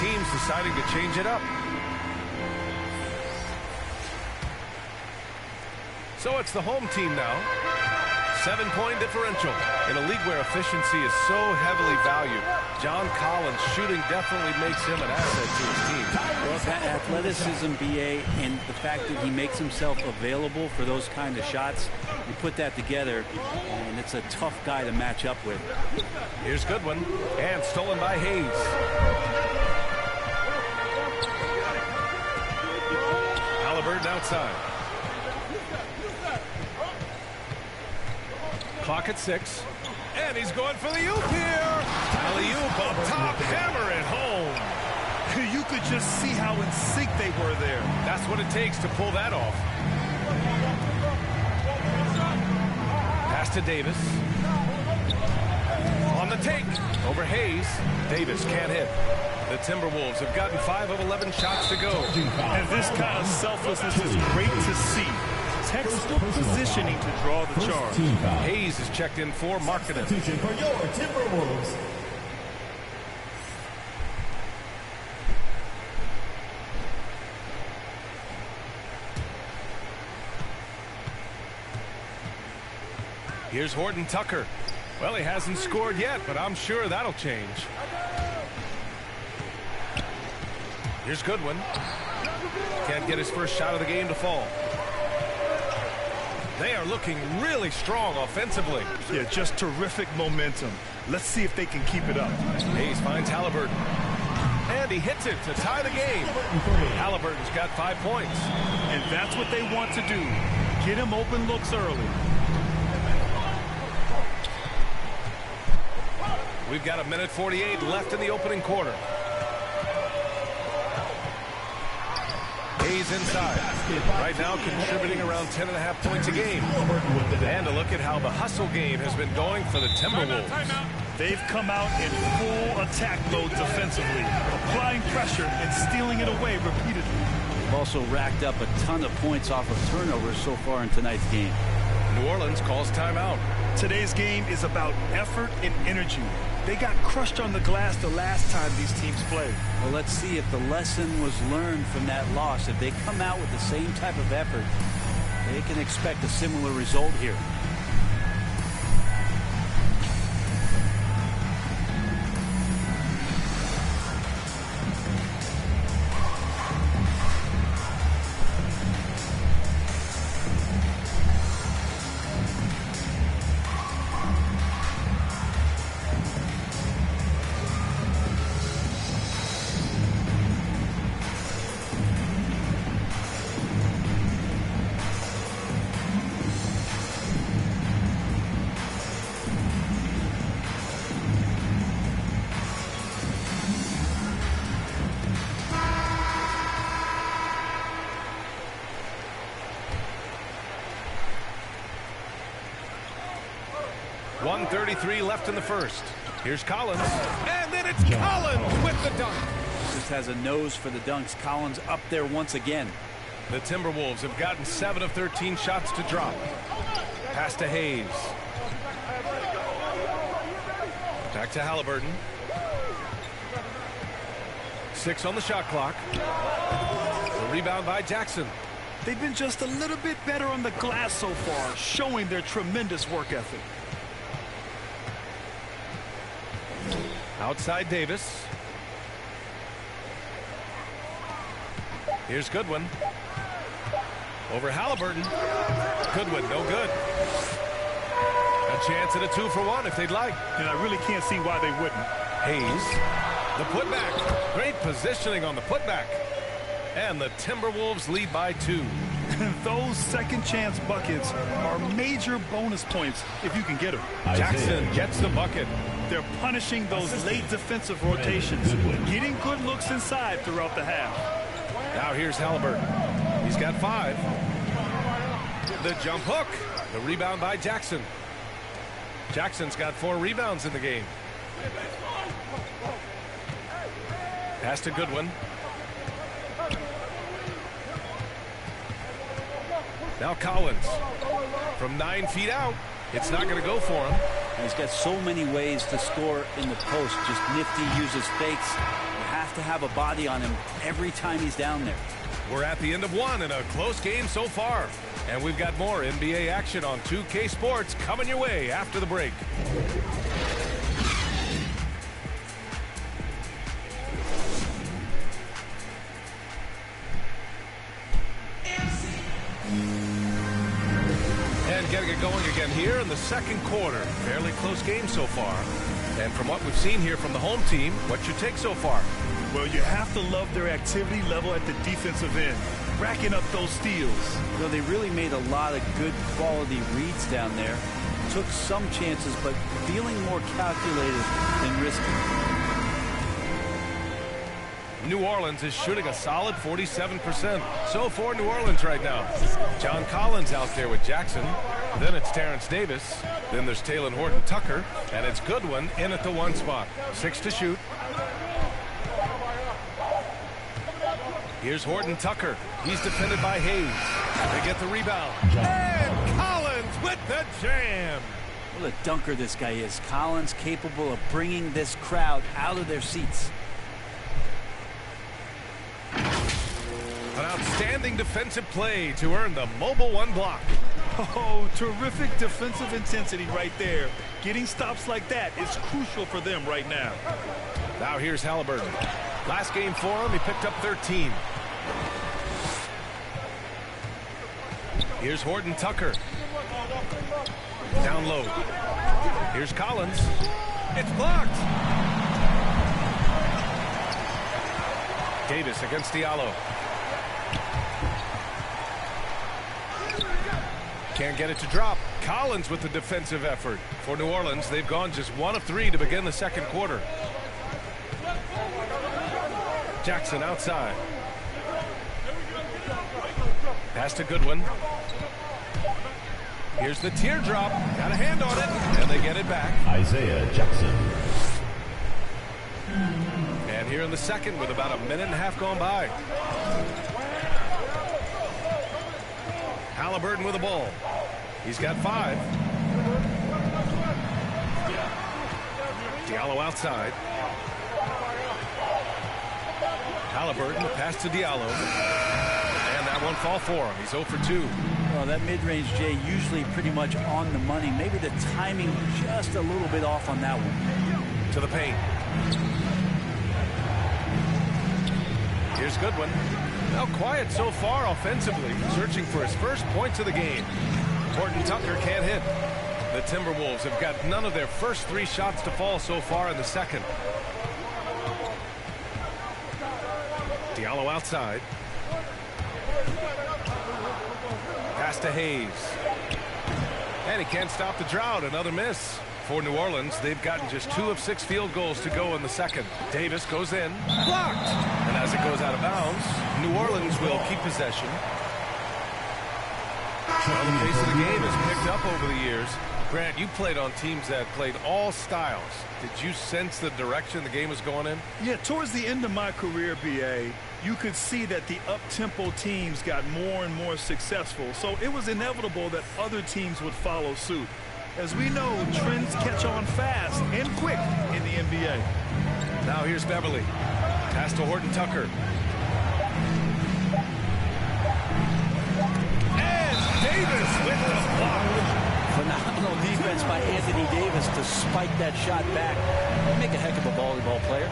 Teams deciding to change it up. So it's the home team now. 7-point differential. In a league where efficiency is so heavily valued, John Collins' shooting definitely makes him an asset to his team. Well, that athleticism, BA, and the fact that he makes himself available for those kind of shots, you put that together, and it's a tough guy to match up with. Here's Goodwin, and stolen by Hayes. Halliburton outside. Clock at 6. And he's going for the oop here. Alley-oop up top, hammer it home. You could just see how in sync they were there. That's what it takes to pull that off. Pass to Davis. On the take. Over Hayes. Davis can't hit. The Timberwolves have gotten 5 of 11 shots to go. And this kind of selflessness is great to see. Textbook positioning to draw the charge. Hayes is checked in for Markkanen. For your Timberwolves. Here's Horton Tucker. Well, he hasn't scored yet, but I'm sure that'll change. Here's Goodwin. Can't get his first shot of the game to fall. They are looking really strong offensively. Yeah, just terrific momentum. Let's see if they can keep it up. Hayes finds Halliburton. And he hits it to tie the game. Halliburton's got 5 points. And that's what they want to do. Get him open looks early. We've got 1:48 left in the opening quarter. Hayes inside. Right now contributing around 10.5 points a game. And a look at how the hustle game has been going for the Timberwolves. They've come out in full attack mode defensively, applying pressure and stealing it away repeatedly. They've also racked up a ton of points off of turnovers so far in tonight's game. New Orleans calls timeout. Today's game is about effort and energy. They got crushed on the glass the last time these teams played. Well, let's see if the lesson was learned from that loss. If they come out with the same type of effort, they can expect a similar result here. .33 left in the first. Here's Collins. And then it's Collins with the dunk. Just has a nose for the dunks. Collins up there once again. The Timberwolves have gotten 7 of 13 shots to drop. Pass to Hayes. Back to Halliburton. 6 on the shot clock. The rebound by Jackson. They've been just a little bit better on the glass so far, showing their tremendous work ethic. Outside Davis. Here's Goodwin. Over Halliburton. Goodwin, no good. A chance at a 2-for-1 if they'd like. And I really can't see why they wouldn't. Hayes. The putback. Great positioning on the putback. And the Timberwolves lead by 2. Those second chance buckets are major bonus points if you can get them. Jackson gets the bucket. They're punishing those late defensive rotations, getting good looks inside throughout the half. Now here's Halliburton. He's got 5. The jump hook. The rebound by Jackson. Jackson's got 4 rebounds in the game. Pass to Goodwin. Now Collins from 9 feet out. It's not going to go for him. He's got so many ways to score in the post. Just nifty, uses fakes. You have to have a body on him every time he's down there. We're at the end of 1 in a close game so far. And we've got more NBA action on 2K Sports coming your way after the break. And getting it going again here in the second quarter. Fairly close game so far. And from what we've seen here from the home team, what's your take so far? Well, you have to love their activity level at the defensive end, racking up those steals. You know, they really made a lot of good quality reads down there. Took some chances, but feeling more calculated than risky. New Orleans is shooting a solid 47%. So for New Orleans right now. John Collins out there with Jackson. Then it's Terrence Davis. Then there's Talen Horton-Tucker. And it's Goodwin in at the 1 spot. 6 to shoot. Here's Horton-Tucker. He's defended by Hayes. They get the rebound. And Collins with the jam. What a dunker this guy is. Collins capable of bringing this crowd out of their seats. An outstanding defensive play to earn the mobile 1 block. Oh, terrific defensive intensity right there. Getting stops like that is crucial for them right now. Now here's Halliburton. Last game for him, he picked up 13. Here's Horton-Tucker. Down low. Here's Collins. It's blocked. Davis against Diallo. Can't get it to drop. Collins with the defensive effort. For New Orleans, they've gone just 1 of 3 to begin the second quarter. Jackson outside. Pass to Goodwin. Here's the teardrop. Got a hand on it. And they get it back. Isaiah Jackson. And here in the second with about 1.5 minutes gone by. Halliburton with the ball. He's got 5. Diallo outside. Halliburton, the pass to Diallo. And that won't fall for him. He's 0 for 2. Well, that mid-range, Jay, usually pretty much on the money. Maybe the timing just a little bit off on that one. To the paint. Here's Goodwin. Now quiet so far offensively, searching for his first points of the game. Horton-Tucker can't hit. The Timberwolves have got none of their first 3 shots to fall so far in the second. Diallo outside. Pass to Hayes. And he can't stop the drought. Another miss. For New Orleans, they've gotten just 2 of 6 field goals to go in the second. Davis goes in. Blocked. And as it goes out of bounds, New Orleans will keep possession. Well, the pace of the game has picked up over the years. Grant, you played on teams that played all styles. Did you sense the direction the game was going in? Yeah, towards the end of my career, BA, you could see that the up-tempo teams got more and more successful. So it was inevitable that other teams would follow suit. As we know, trends catch on fast and quick in the NBA. Now here's Beverly. Pass to Horton-Tucker. Davis to spike that shot back. Make a heck of a volleyball player.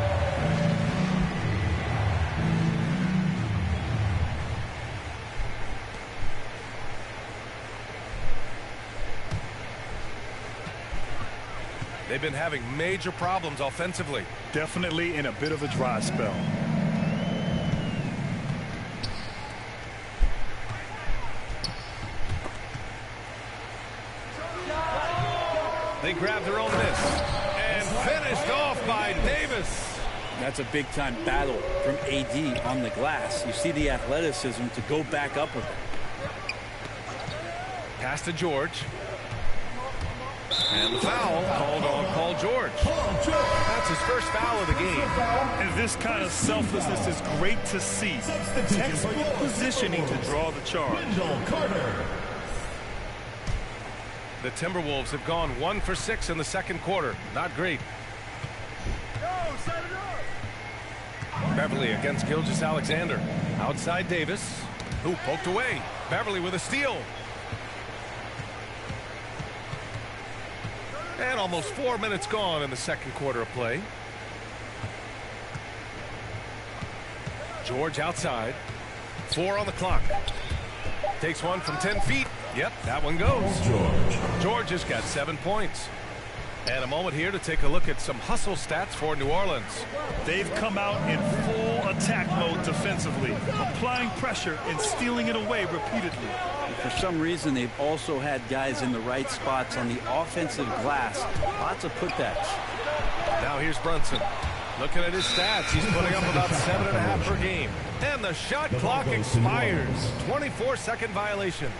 They've been having major problems offensively. Definitely in a bit of a dry spell. They grabbed their own miss and finished off by Davis. That's a big-time battle from AD on the glass. You see the athleticism to go back up with it. Pass to George. And the foul called on Paul George. That's his first foul of the game. And this kind of selflessness is great to see. Textbook positioning to draw the charge. The Timberwolves have gone 1 for 6 in the second quarter. Not great. Beverly against Gilgeous-Alexander. Outside Davis, who poked away. Beverly with a steal. And almost 4 minutes gone in the second quarter of play. George outside. 4 on the clock. Takes one from 10 feet. Yep, that one goes. George has got 7 points. And a moment here to take a look at some hustle stats for New Orleans. They've come out in full attack mode defensively, applying pressure and stealing it away repeatedly. And for some reason, they've also had guys in the right spots on the offensive glass. Lots of putbacks. Now here's Brunson. Looking at his stats, he's putting up about 7.5 per game. And the shot clock expires. 24-second violation.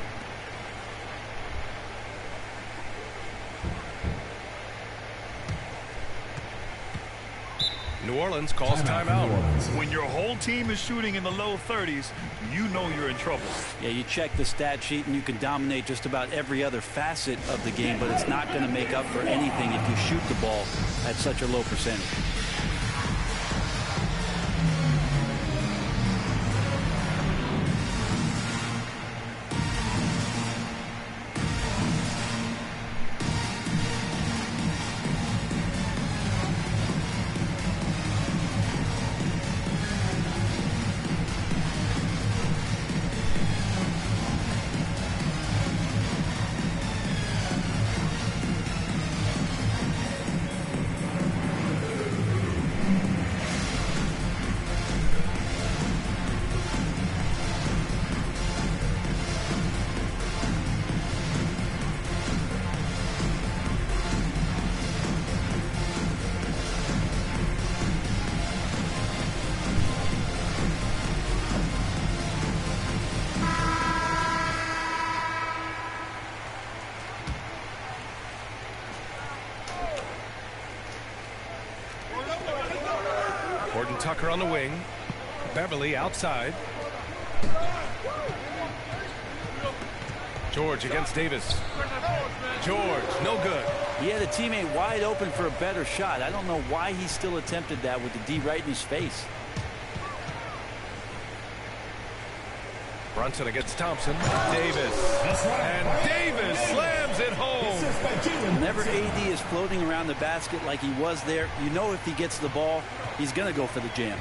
New Orleans calls timeout. When your whole team is shooting in the low 30s, you know you're in trouble. Yeah, you check the stat sheet and you can dominate just about every other facet of the game, but it's not going to make up for anything if you shoot the ball at such a low percentage. Tucker on the wing. Beverly outside. George against Davis. George, no good. He had a teammate wide open for a better shot. I don't know why he still attempted that with the D right in his face. Brunson against Thompson. Davis. And Davis slams it home. Whenever AD is floating around the basket like he was there, you know if he gets the ball, he's going to go for the jam.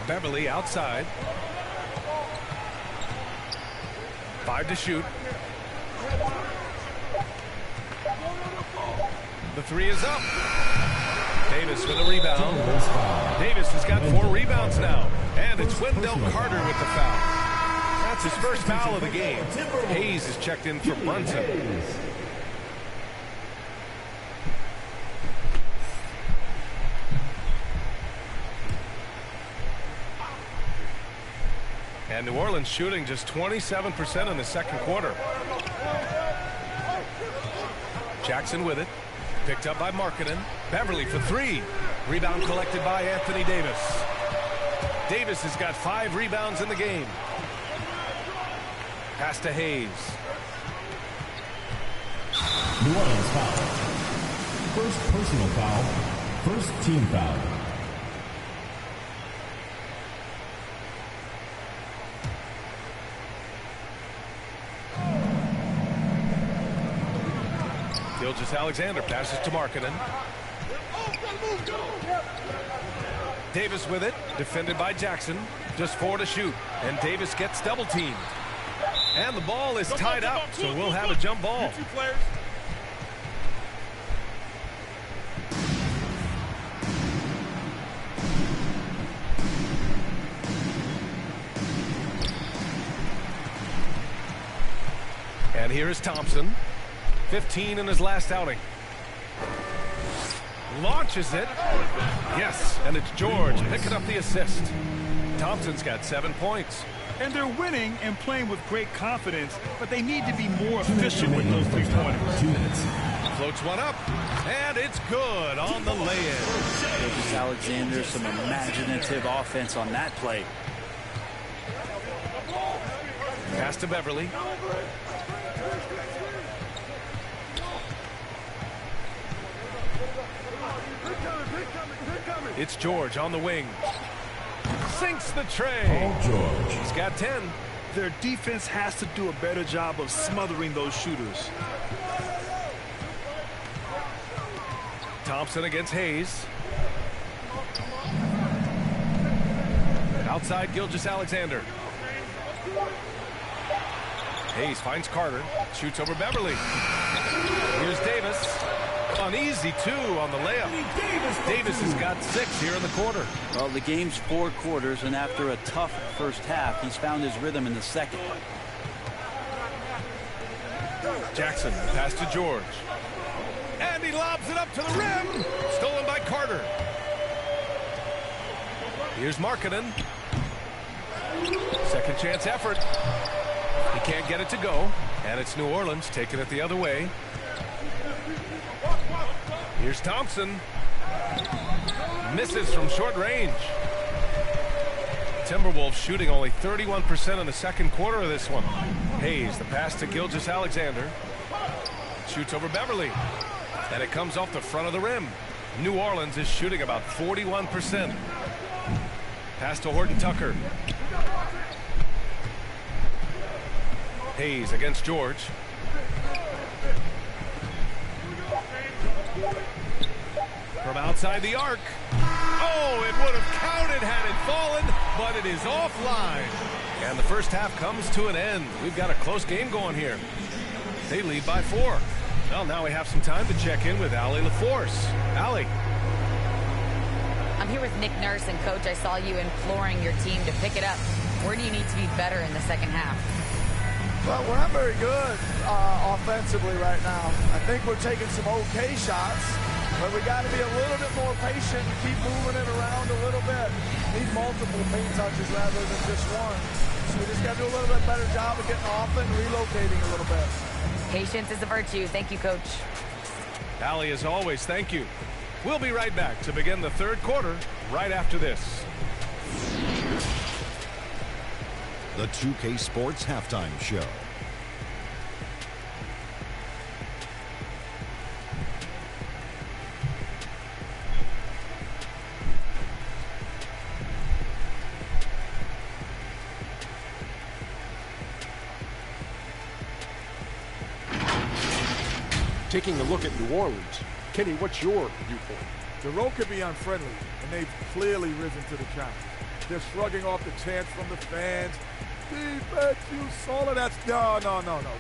Beverly outside. 5 to shoot. The 3 is up. Davis with a rebound. Davis has got 4 rebounds now. And it's Wendell Carter with the foul. That's his first foul of the game. Hayes is checked in for Brunson. And New Orleans shooting just 27% in the second quarter. Jackson with it. Picked up by Markkanen. Beverly for 3. Rebound collected by Anthony Davis. Davis has got 5 rebounds in the game. Pass to Hayes. New Orleans foul. First personal foul. First team foul. Gilgeous-Alexander passes to Markkanen. Davis with it, defended by Jackson. Just 4 to shoot, and Davis gets double teamed. And the ball is tied up, so we'll have a jump ball. And here is Thompson, 15 in his last outing. Launches it. Yes, and it's George picking up the assist. Thompson's got 7 points. And they're winning and playing with great confidence, but they need to be more efficient with those 3-pointers. 2 minutes. Floats one up, and it's good on the lay-in. Gilgeous-Alexander, some imaginative offense on that play. Pass to Beverly. It's George on the wing. Sinks the tray. Paul George. He's got 10. Their defense has to do a better job of smothering those shooters. Thompson against Hayes. Outside Gilgeous-Alexander. Hayes finds Carter. Shoots over Beverly. Here's Davis. An easy 2 on the layup. Davis has got 6 here in the quarter. Well, the game's 4 quarters, and after a tough first half, he's found his rhythm in the second. Jackson, pass to George. And he lobs it up to the rim. Stolen by Carter. Here's Markkanen. Second chance effort. He can't get it to go. And it's New Orleans taking it the other way. Here's Thompson. Misses from short range. Timberwolves shooting only 31% in the second quarter of this one. Hayes, the pass to Gilgeous-Alexander. Shoots over Beverly. And it comes off the front of the rim. New Orleans is shooting about 41%. Pass to Horton Tucker. Hayes against George. From outside the arc. Oh, it would have counted had it fallen, but it is offline. And the first half comes to an end. We've got a close game going here. They lead by 4. Well, now we have some time to check in with Allie LaForce. Allie. I'm here with Nick Nurse, and Coach, I saw you imploring your team to pick it up. Where do you need to be better in the second half? Well, we're not very good offensively right now. I think we're taking some okay shots, but we got to be a little bit more patient and keep moving it around a little bit. Need multiple paint touches rather than just one. So we just got to do a little bit better job of getting off and relocating a little bit. Patience is a virtue. Thank you, Coach. Allie, as always, thank you. We'll be right back to begin the third quarter right after this. The 2K Sports Halftime Show. Taking a look at New Orleans, Kenny, what's your viewpoint? The road could be unfriendly, and they've clearly risen to the challenge. They're shrugging off the chants from the fans. Defense, you saw it. That's no.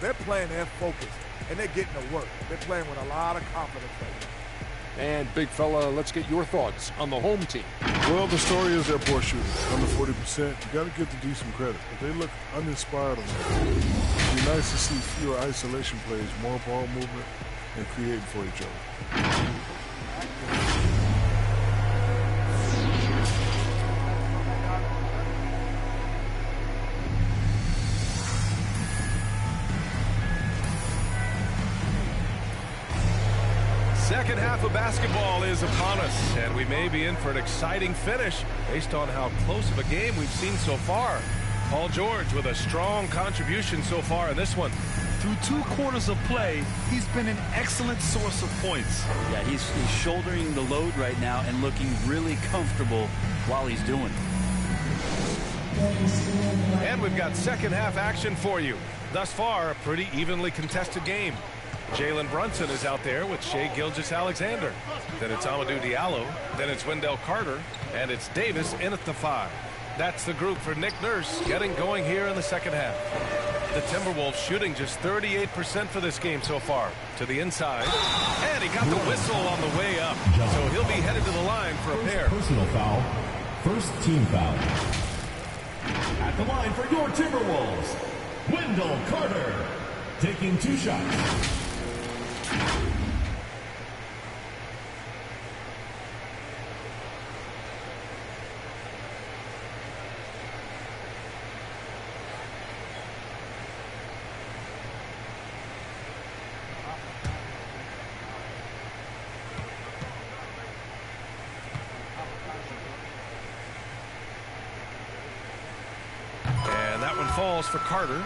They're playing their focus, and they're getting to work. They're playing with a lot of confidence right now. And, big fella, let's get your thoughts on the home team. Well, the story is their poor shooting. Under 40%. You got to give the D some credit. But they look uninspired on that. It'd be nice to see fewer isolation plays, more ball movement, and creating for each other. Second half of basketball is upon us, and we may be in for an exciting finish based on how close of a game we've seen so far. Paul George with a strong contribution so far in this one. Through 2 quarters of play, he's been an excellent source of points. Yeah, he's shouldering the load right now and looking really comfortable while he's doing it. And we've got second half action for you. Thus far, a pretty evenly contested game. Jalen Brunson is out there with Shai Gilgeous-Alexander. Then it's Amadou Diallo. Then it's Wendell Carter. And it's Davis in at the 5. That's the group for Nick Nurse getting going here in the second half. The Timberwolves shooting just 38% for this game so far. To the inside. And he got the whistle on the way up. So he'll be headed to the line for a pair. Personal foul. First team foul. At the line for your Timberwolves, Wendell Carter. Taking 2 shots. And that one falls for Carter.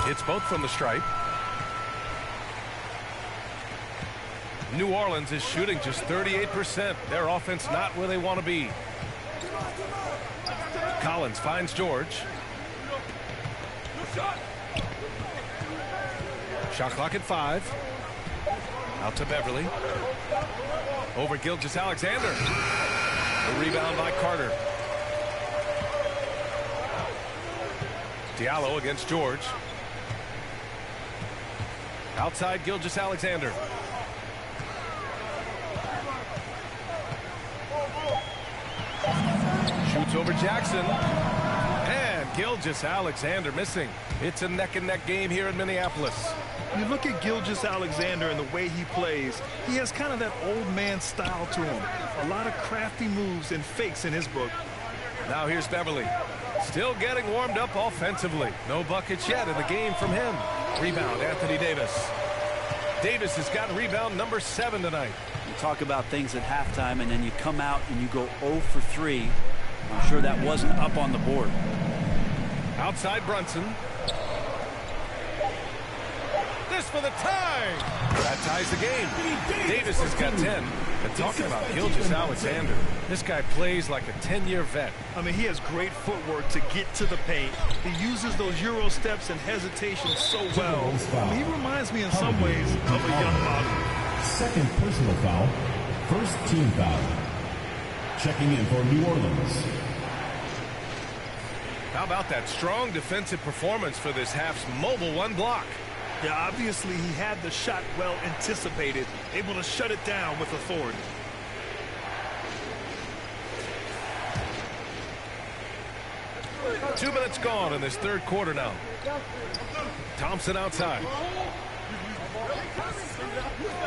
It's both from the stripe. New Orleans is shooting just 38%. Their offense not where they want to be. Collins finds George. Shot clock at 5. Out to Beverly. Over Gilgeous-Alexander. The rebound by Carter. Diallo against George. Outside Gilgeous-Alexander. Shoots over Jackson. And Gilgeous-Alexander missing. It's a neck-and-neck game here in Minneapolis. You look at Gilgeous-Alexander and the way he plays, he has kind of that old man style to him. A lot of crafty moves and fakes in his book. Now here's Beverly. Still getting warmed up offensively. No buckets yet in the game from him. Rebound, Anthony Davis. Davis has got rebound number 7 tonight. You talk about things at halftime, and then you come out and you go 0 for 3. I'm sure that wasn't up on the board. Outside Brunson. This for the tie. That ties the game. Davis has got 10. And talking about Gilgeous-Alexander, this guy plays like a 10-year vet. I mean, he has great footwork to get to the paint. He uses those Euro steps and hesitation so well. I mean, he reminds me in some ways of a young model. Second personal foul. First team foul. Checking in for New Orleans. How about that strong defensive performance for this half's mobile 1 block? Yeah, obviously he had the shot well anticipated, able to shut it down with authority. Two minutes gone in this third quarter now. Thompson outside.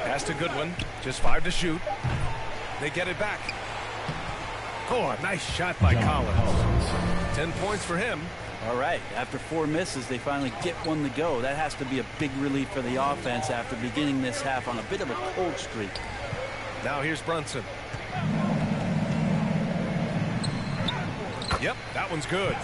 Pass to Goodwin. Just 5 to shoot. They get it back. Oh, a nice shot by Collins. 10 points for him. All right, after 4 misses, they finally get one to go. That has to be a big relief for the offense after beginning this half on a bit of a cold streak. Now here's Brunson. Yep, that one's good.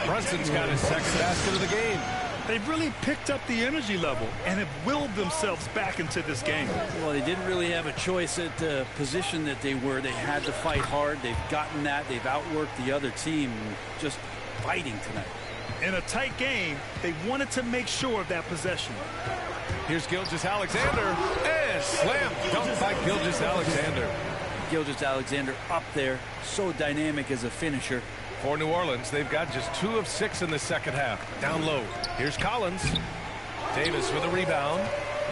Brunson's got his second basket of the game. They've really picked up the energy level and have willed themselves back into this game. Well, they didn't really have a choice at the position that they were. They had to fight hard. They've gotten that. They've outworked the other team. Just fighting tonight. In a tight game, they wanted to make sure of that possession. Here's Gilgeous-Alexander, and slam dunk by Gilgeous-Alexander. Gilgeous-Alexander up there, so dynamic as a finisher. For New Orleans, they've got just 2 of 6 in the second half. Down low. Here's Collins. Davis with a rebound.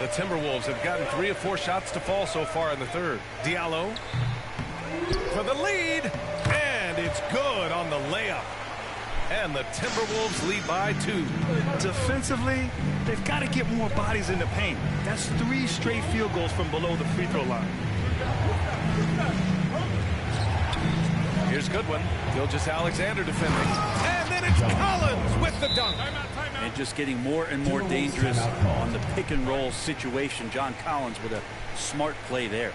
The Timberwolves have gotten 3 of 4 shots to fall so far in the third. Diallo for the lead, and it's good on the layup. And the Timberwolves lead by 2. Defensively, they've got to get more bodies in the paint. That's 3 straight field goals from below the free throw line. Here's Goodwin. Gilgeous-Alexander defending. And then it's Collins with the dunk. And just getting more and more dangerous on the pick and roll situation. John Collins with a smart play there.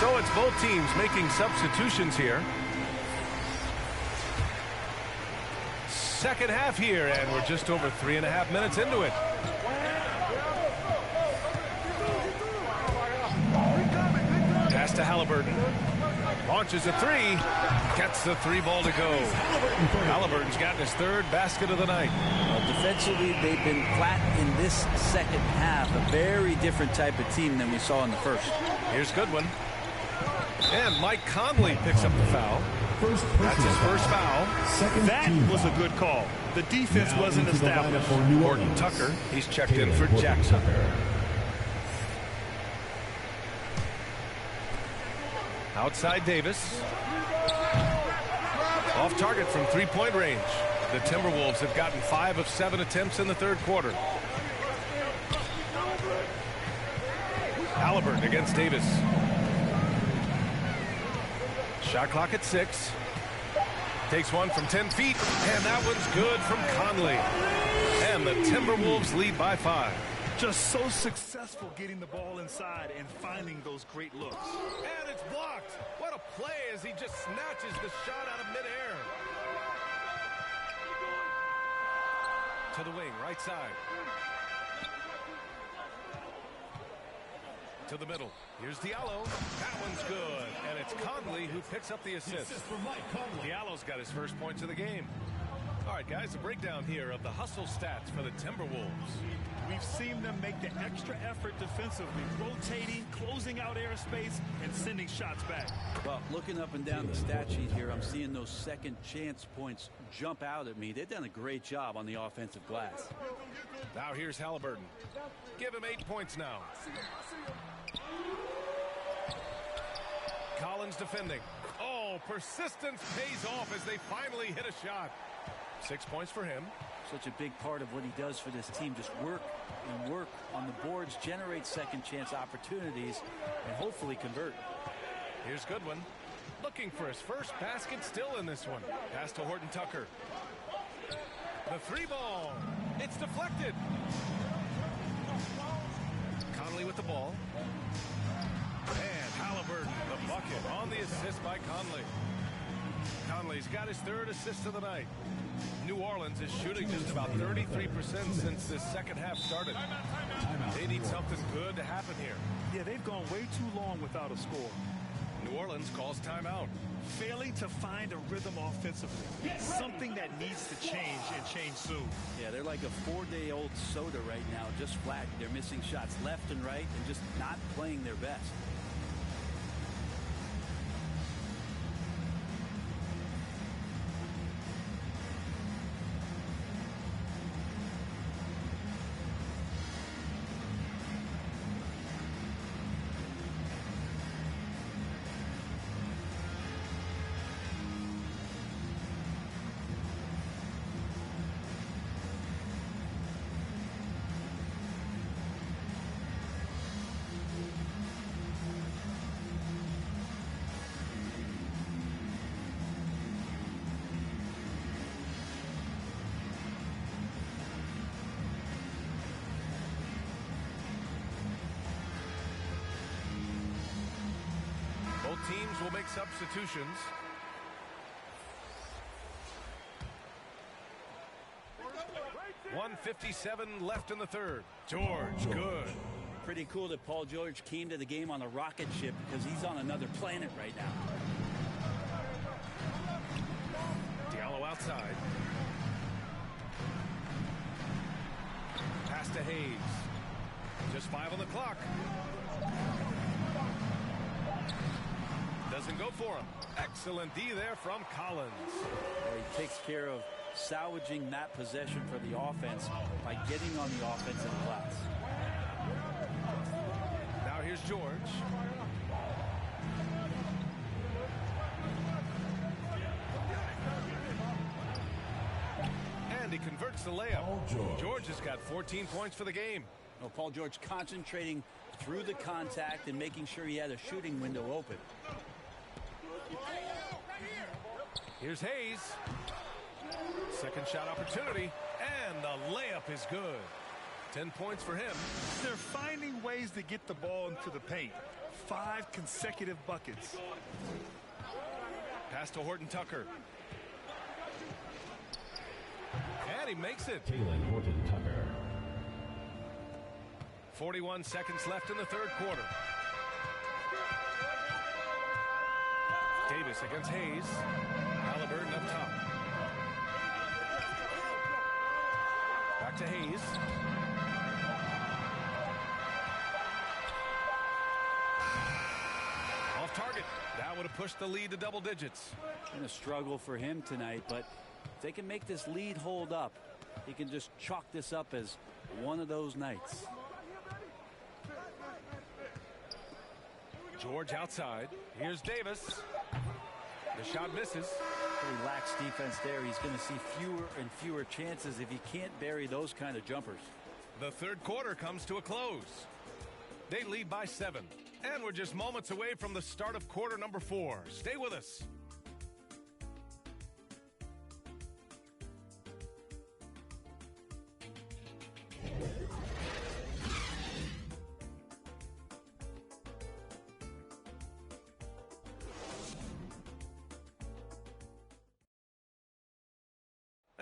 So it's both teams making substitutions here. Second half here, and we're just over 3.5 minutes into it. Pass to Halliburton. Launches a three. Gets the three ball to go. Halliburton's gotten his third basket of the night. Defensively, they've been flat in this second half. A very different type of team than we saw in the first. Here's Goodwin. And Mike Conley picks up the foul. That's his first foul. That was a good call. The defense wasn't established. Horton Tucker, he's checked in for Jackson. Outside Davis. Off target from three-point range. The Timberwolves have gotten 5 of 7 attempts in the third quarter. Halliburton against Davis. Shot clock at 6. Takes one from 10 feet, and that one's good from Conley. And the Timberwolves lead by 5. Just so successful getting the ball inside and finding those great looks. And it's blocked. What a play as he just snatches the shot out of midair. To the wing, right side. To the middle. Here's Diallo. That one's good. And it's Conley who picks up the assist. Diallo's got his first points of the game. All right, guys, a breakdown here of the hustle stats for the Timberwolves. We've seen them make the extra effort defensively, rotating, closing out airspace, and sending shots back. Well, looking up and down the stat sheet here, I'm seeing those second chance points jump out at me. They've done a great job on the offensive glass. Now here's Halliburton. Give him 8 points now. Collins defending. Oh, persistence pays off as they finally hit a shot. 6 points for him. Such a big part of what he does for this team. Just work and work on the boards, generate second chance opportunities, and hopefully convert. Here's Goodwin. Looking for his first basket still in this one. Pass to Horton Tucker. The three ball. It's deflected. Conley with the ball. And Halliburton, the bucket on the assist by Conley. Conley's got his third assist of the night. New Orleans is shooting just about 33% since this second half started. They need something good to happen here. Yeah, they've gone way too long without a score. New Orleans calls timeout. Failing to find a rhythm offensively. Something that needs to change and change soon. Yeah, they're like a 4-day-old soda right now, just flat. They're missing shots left and right and just not playing their best. Teams will make substitutions. .157 left in the third. George, good. Pretty cool that Paul George came to the game on a rocket ship because he's on another planet right now. Diallo outside. Pass to Hayes. Just 5 on the clock. Doesn't go for him. Excellent D there from Collins. He takes care of salvaging that possession for the offense by getting on the offensive glass. Now here's George. And he converts the layup. George has got 14 points for the game. Well, Paul George concentrating through the contact and making sure he had a shooting window open. Here's Hayes. Second shot opportunity, and the layup is good. 10 points for him. They're finding ways to get the ball into the paint. 5 consecutive buckets. Pass to Horton Tucker. And he makes it. Taylor Horton Tucker. 41 seconds left in the third quarter. Davis against Hayes. Halliburton up top. Back to Hayes. Off target. That would have pushed the lead to double digits. Been a struggle for him tonight, but if they can make this lead hold up, he can just chalk this up as one of those nights. George outside. Here's Davis. The shot misses. Pretty lax defense there. He's going to see fewer and fewer chances if he can't bury those kind of jumpers. The third quarter comes to a close. They lead by 7. And we're just moments away from the start of quarter number 4. Stay with us.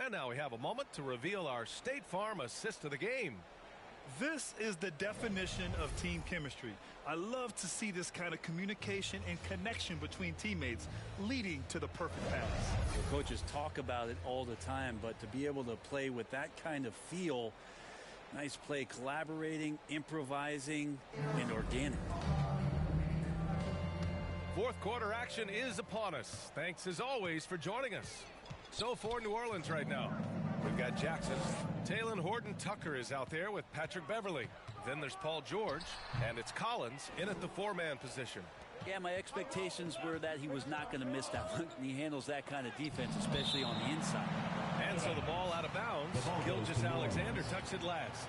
And now we have a moment to reveal our State Farm assist of the game. This is the definition of team chemistry. I love to see this kind of communication and connection between teammates leading to the perfect pass. The coaches talk about it all the time, but to be able to play with that kind of feel, nice play, collaborating, improvising, and organic. Fourth quarter action is upon us. Thanks as always for joining us. So for New Orleans right now, we've got Jackson. Taylor Horton Tucker is out there with Patrick Beverly. Then there's Paul George, and it's Collins in at the 4-man position. Yeah, my expectations were that he was not going to miss that one. He handles that kind of defense, especially on the inside. And so the ball out of bounds. Gilgeous-Alexander tucks it last.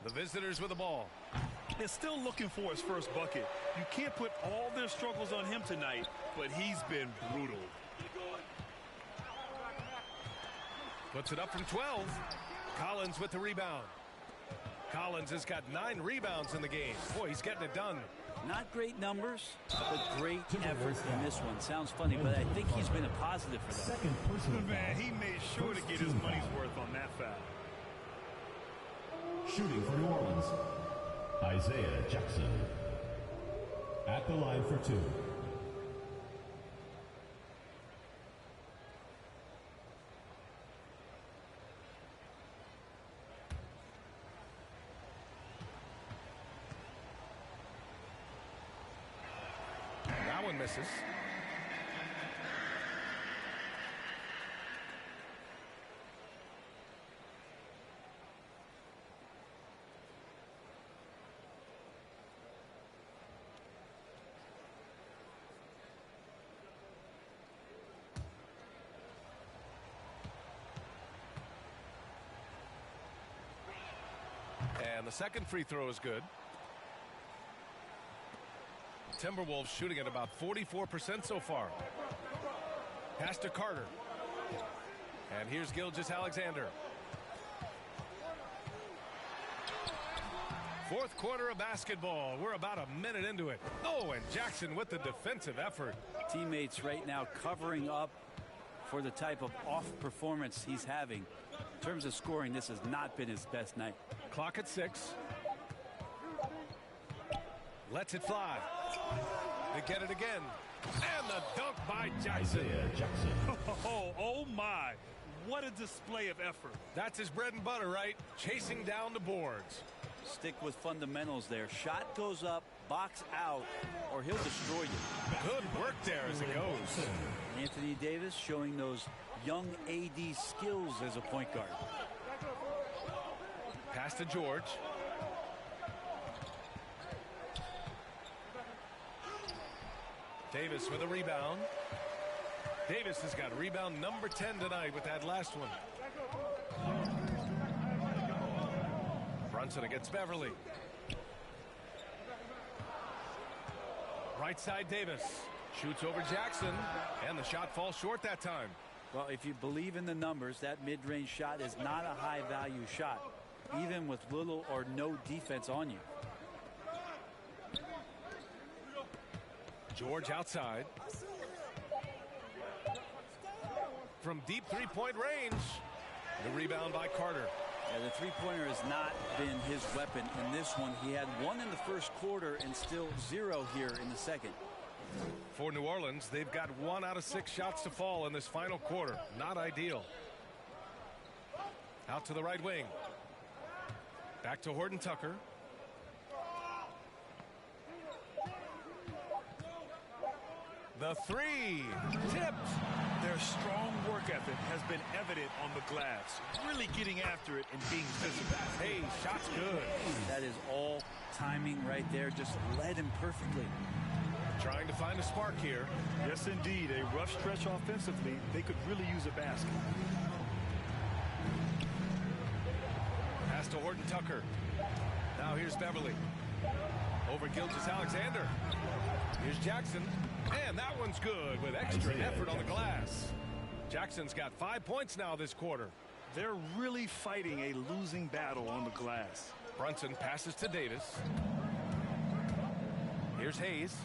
The visitors with the ball. They're still looking for his first bucket. You can't put all their struggles on him tonight, but he's been brutal. Puts it up from 12. Collins with the rebound. Collins has got 9 rebounds in the game. Boy, he's getting it done. Not great numbers, but great effort in this one. Sounds funny, but I think he's been a positive for them. Man, he made sure to get his money's worth on that foul. Shooting for New Orleans, Isaiah Jackson. At the line for 2. That one misses. And the second free throw is good. Timberwolves shooting at about 44% so far. Pass to Carter. And here's Gilgeous-Alexander. Fourth quarter of basketball. We're about a minute into it. Oh, and Jackson with the defensive effort. Teammates right now covering up for the type of off performance he's having. In terms of scoring, this has not been his best night. Clock at 6. Lets it fly. They get it again. And the dunk by Jackson. Oh my. What a display of effort. That's his bread and butter, right? Chasing down the boards. Stick with fundamentals there. Shot goes up, box out, or he'll destroy you. Good work there as it goes. Anthony Davis showing those young AD skills as a point guard. Pass to George. Davis with a rebound. Davis has got rebound number 10 tonight with that last one. Brunson against Beverly. Right side Davis. Shoots over Jackson, and the shot falls short that time. Well, if you believe in the numbers, that mid-range shot is not a high-value shot, even with little or no defense on you. George outside. From deep three-point range. The rebound by Carter. Yeah, the three-pointer has not been his weapon in this one. He had one in the first quarter and still 0 here in the second. For New Orleans, they've got 1 out of 6 shots to fall in this final quarter. Not ideal. Out to the right wing. Back to Horton Tucker. The three. Tipped. Their strong work ethic has been evident on the glass. Really getting after it and being physical. Hey, shot's good. That is all timing right there. Just led him perfectly. Trying to find a spark here. Yes, indeed. A rough stretch offensively. They could really use a basket. Pass to Horton Tucker. Now here's Beverly. Over Gilgeous-Alexander. Here's Jackson. And that one's good with extra effort on the glass. Jackson's got 5 points now this quarter. They're really fighting a losing battle on the glass. Brunson passes to Davis. Here's Hayes.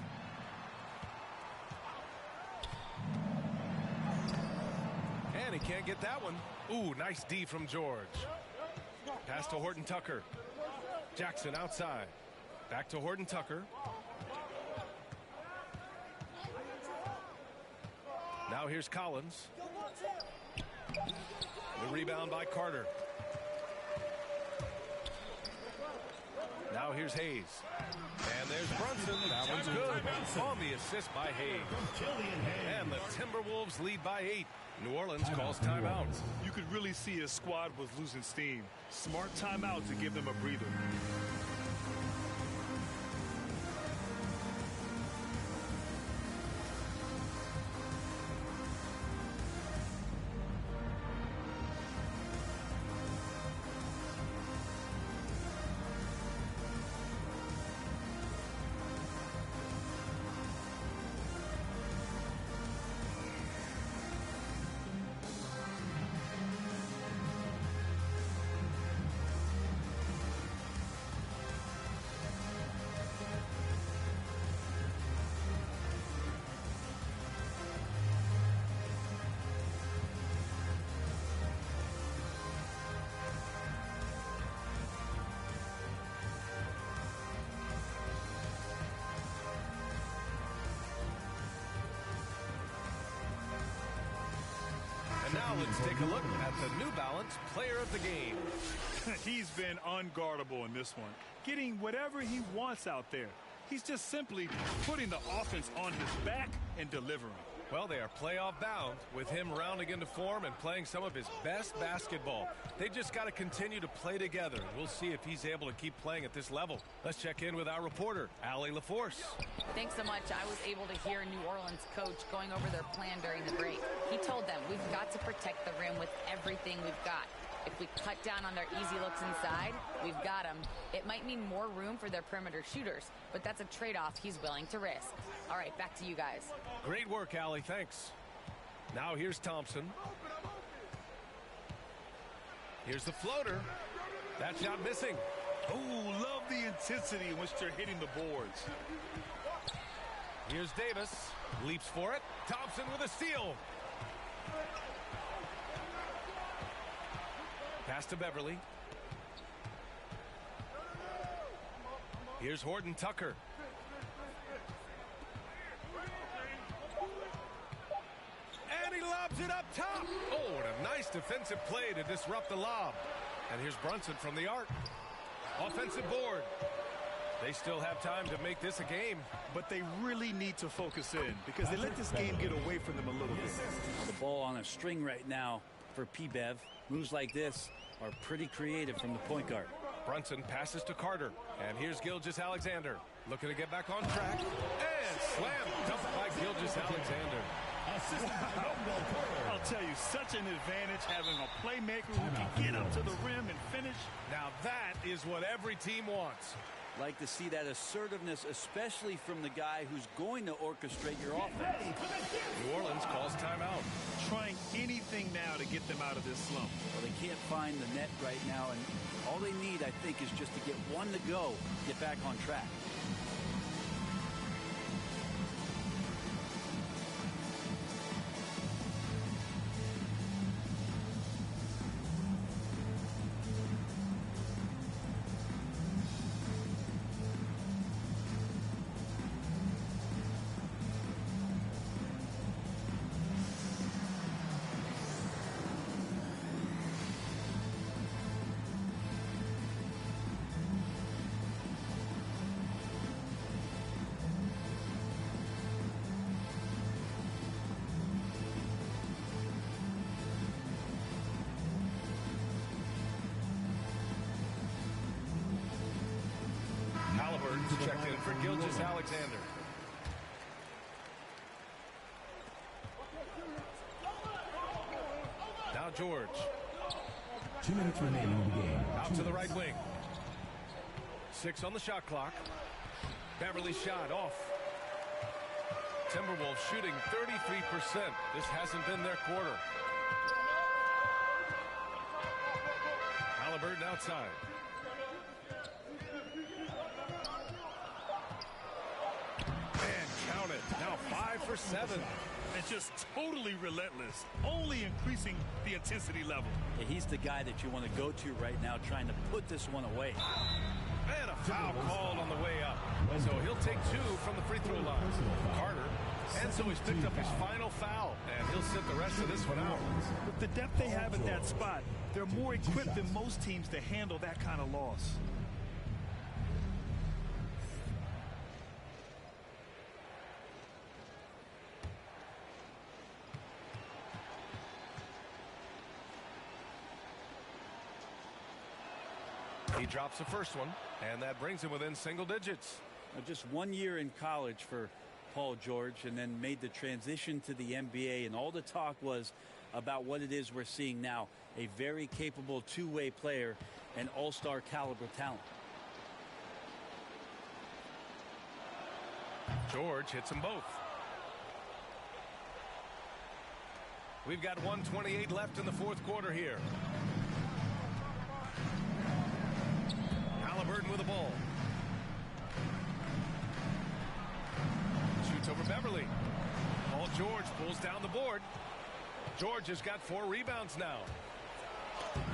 And he can't get that one. Ooh, nice D from George. Pass to Horton Tucker. Jackson outside. Back to Horton Tucker. Now here's Collins. The rebound by Carter. Now here's Hayes. And there's Brunson. That one's good. On the assist by Hayes. And the Timberwolves lead by 8. New Orleans calls timeout. You could really see his squad was losing steam. Smart timeout to give them a breather. Now let's take a look at the New Balance player of the game. He's been unguardable in this one, getting whatever he wants out there. He's just simply putting the offense on his back and delivering. Well, they are playoff bound with him rounding into form and playing some of his best basketball. They just got to continue to play together. We'll see if he's able to keep playing at this level. Let's check in with our reporter, Allie LaForce. Thanks so much. I was able to hear New Orleans coach going over their plan during the break. He told them, we've got to protect the rim with everything we've got. If we cut down on their easy looks inside, we've got them. It might mean more room for their perimeter shooters, but that's a trade-off he's willing to risk. All right, back to you guys. Great work, Allie. Thanks. Now here's Thompson. Here's the floater. That shot missing. Oh, love the intensity in which they're hitting the boards. Here's Davis. Leaps for it. Thompson with a steal. Pass to Beverly. Here's Horton Tucker. And he lobs it up top. Oh, and a nice defensive play to disrupt the lob. And here's Brunson from the arc. Offensive board. They still have time to make this a game. But they really need to focus in because they let this game get away from them a little bit. The ball on a string right now for P-Bev. Moves like this are pretty creative from the point guard. Brunson passes to Carter. And here's Gilgeous-Alexander. Looking to get back on track. And slam dumped by Gilgeous-Alexander. Wow. I'll tell you, such an advantage having a playmaker who can get up to the rim and finish. Now that is what every team wants. Like to see that assertiveness, especially from the guy who's going to orchestrate your offense. New Orleans calls timeout. Trying anything now to get them out of this slump. Well, they can't find the net right now, and all they need, I think, is just to get one to go, get back on track. Checked in for Gilgeous-Alexander. Now George. 2 minutes remaining in the game. Out to the right wing. 6 on the shot clock. Beverly's shot off. Timberwolves shooting 33%. This hasn't been their quarter. Halliburton outside. Now 5 for 7. And just totally relentless, only increasing the intensity level. Yeah, he's the guy that you want to go to right now, trying to put this one away. And a foul called on the way up. So he'll take 2 from the free throw line. Carter. And so he's picked up his final foul, and he'll sit the rest of this one out. With the depth they have at that spot, they're more equipped than most teams to handle that kind of loss. He drops the first one, and that brings him within single digits. Just 1 year in college for Paul George, and then made the transition to the NBA, and all the talk was about what it is we're seeing now. A very capable two-way player and all-star caliber talent. George hits them both. We've got 1:28 left in the fourth quarter here. Halliburton with the ball. Shoots over Beverly. Paul George pulls down the board. George has got 4 rebounds now.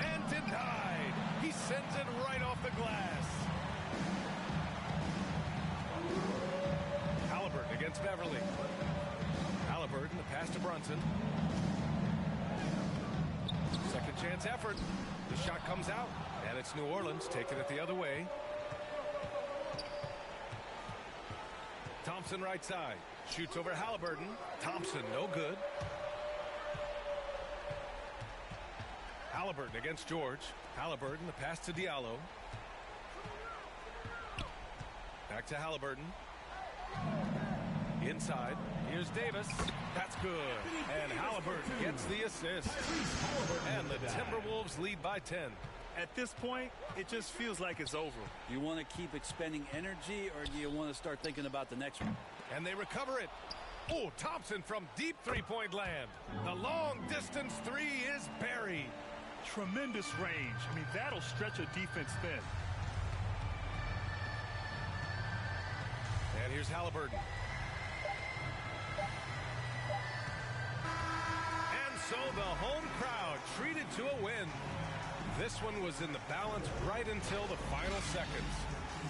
And denied. He sends it right off the glass. Halliburton against Beverly. Halliburton, the pass to Brunson. Second chance effort. The shot comes out, and it's New Orleans taking it the other way. Thompson right side. Shoots over Halliburton. Thompson, no good. Halliburton against George. Halliburton, the pass to Diallo. Back to Halliburton. Inside. Here's Davis. That's good. And Halliburton gets the assist. And the Timberwolves lead by 10. At this point, it just feels like it's over. Do you want to keep expending energy, or do you want to start thinking about the next one? And they recover it. Oh, Thompson from deep three-point land. The long-distance 3 is buried. Tremendous range. I mean, that'll stretch a defense thin. And here's Halliburton. And so the home crowd treated to a win. This one was in the balance right until the final seconds.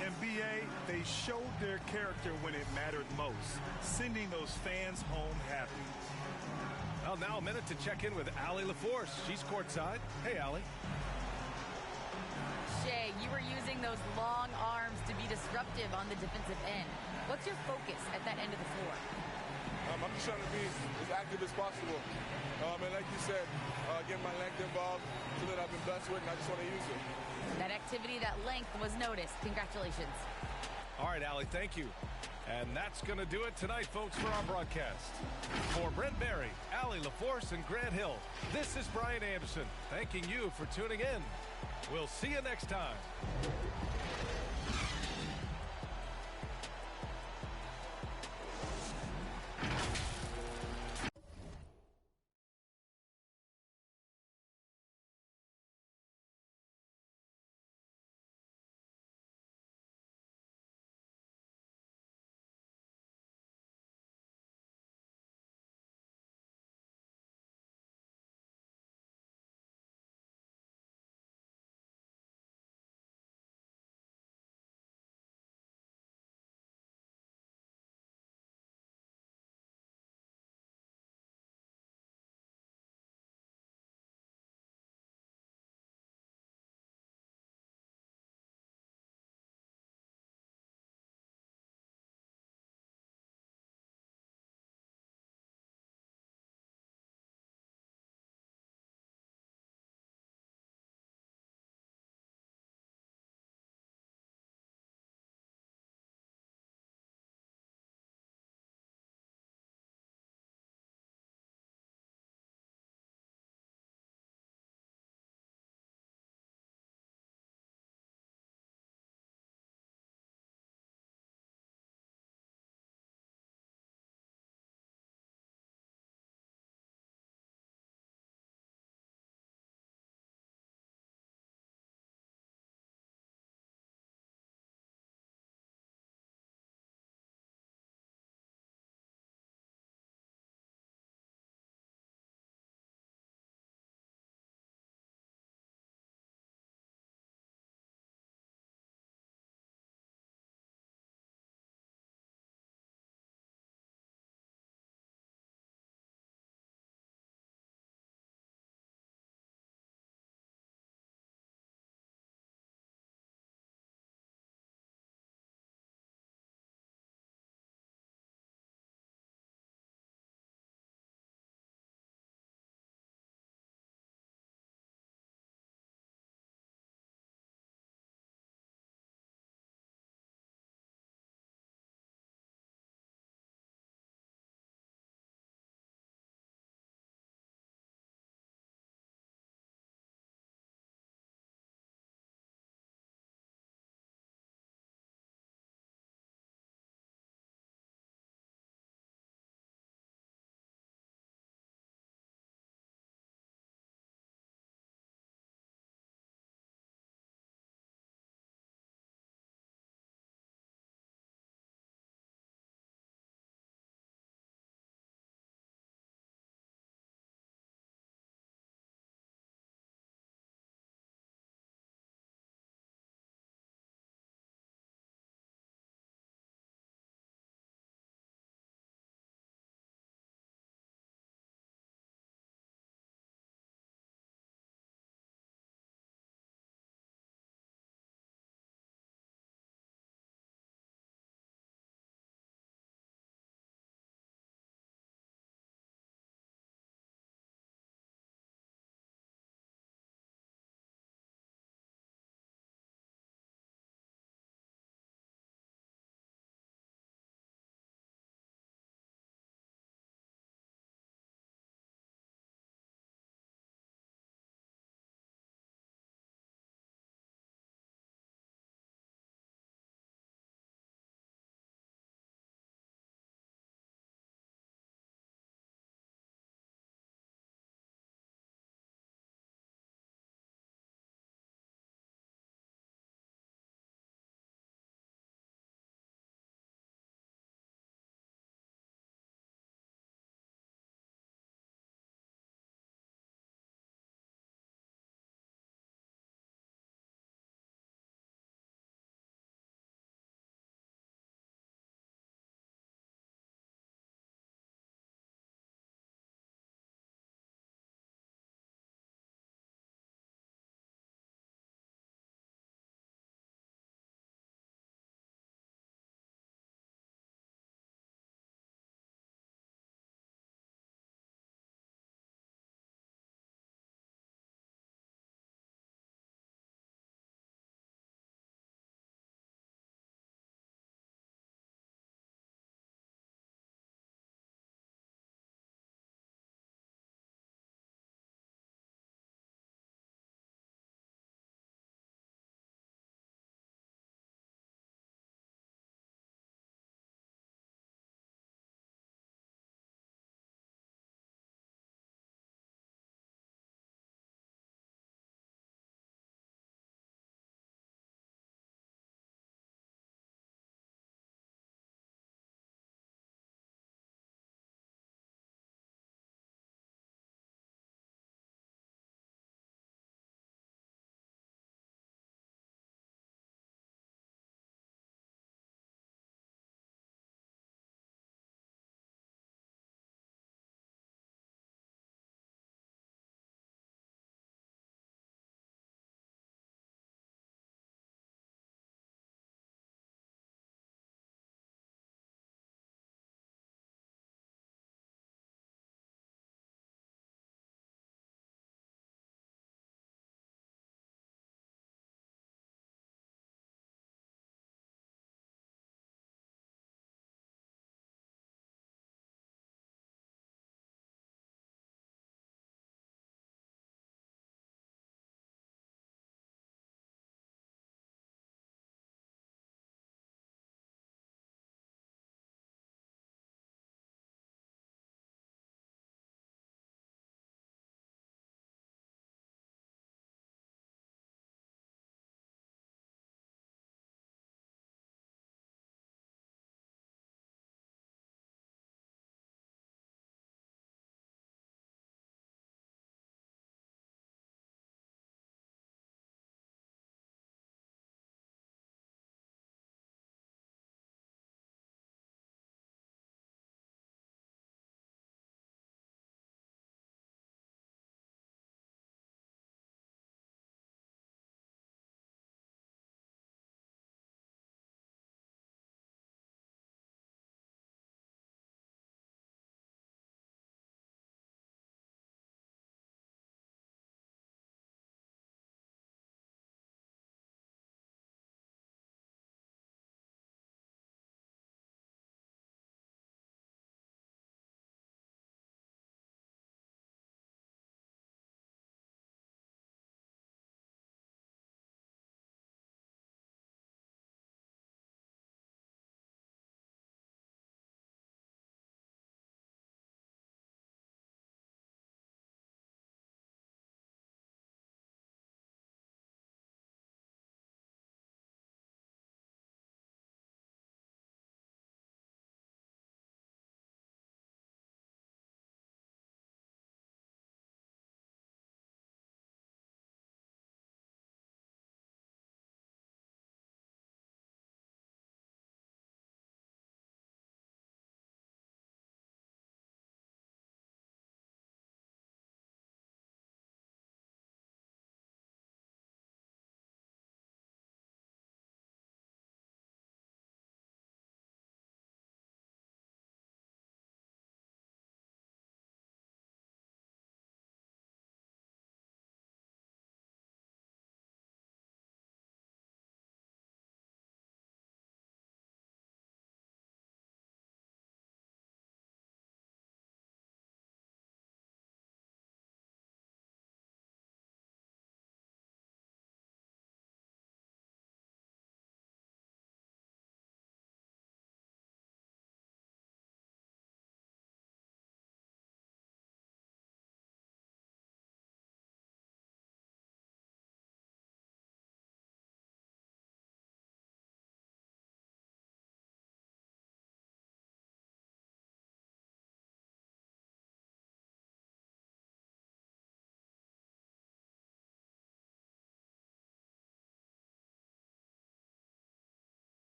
NBA, they showed their character when it mattered most, sending those fans home happy. Well, now a minute to check in with Allie LaForce. She's courtside. Hey, Allie. Shea, you were using those long arms to be disruptive on the defensive end. What's your focus at that end of the floor? I'm just trying to be as active as possible. And like you said, get my length involved, so that I've been blessed with, and I just want to use it. That activity, that length was noticed. Congratulations. All right, Allie, thank you. And that's going to do it tonight, folks, for our broadcast. For Brent Barry, Allie LaForce, and Grant Hill, this is Brian Anderson, thanking you for tuning in. We'll see you next time.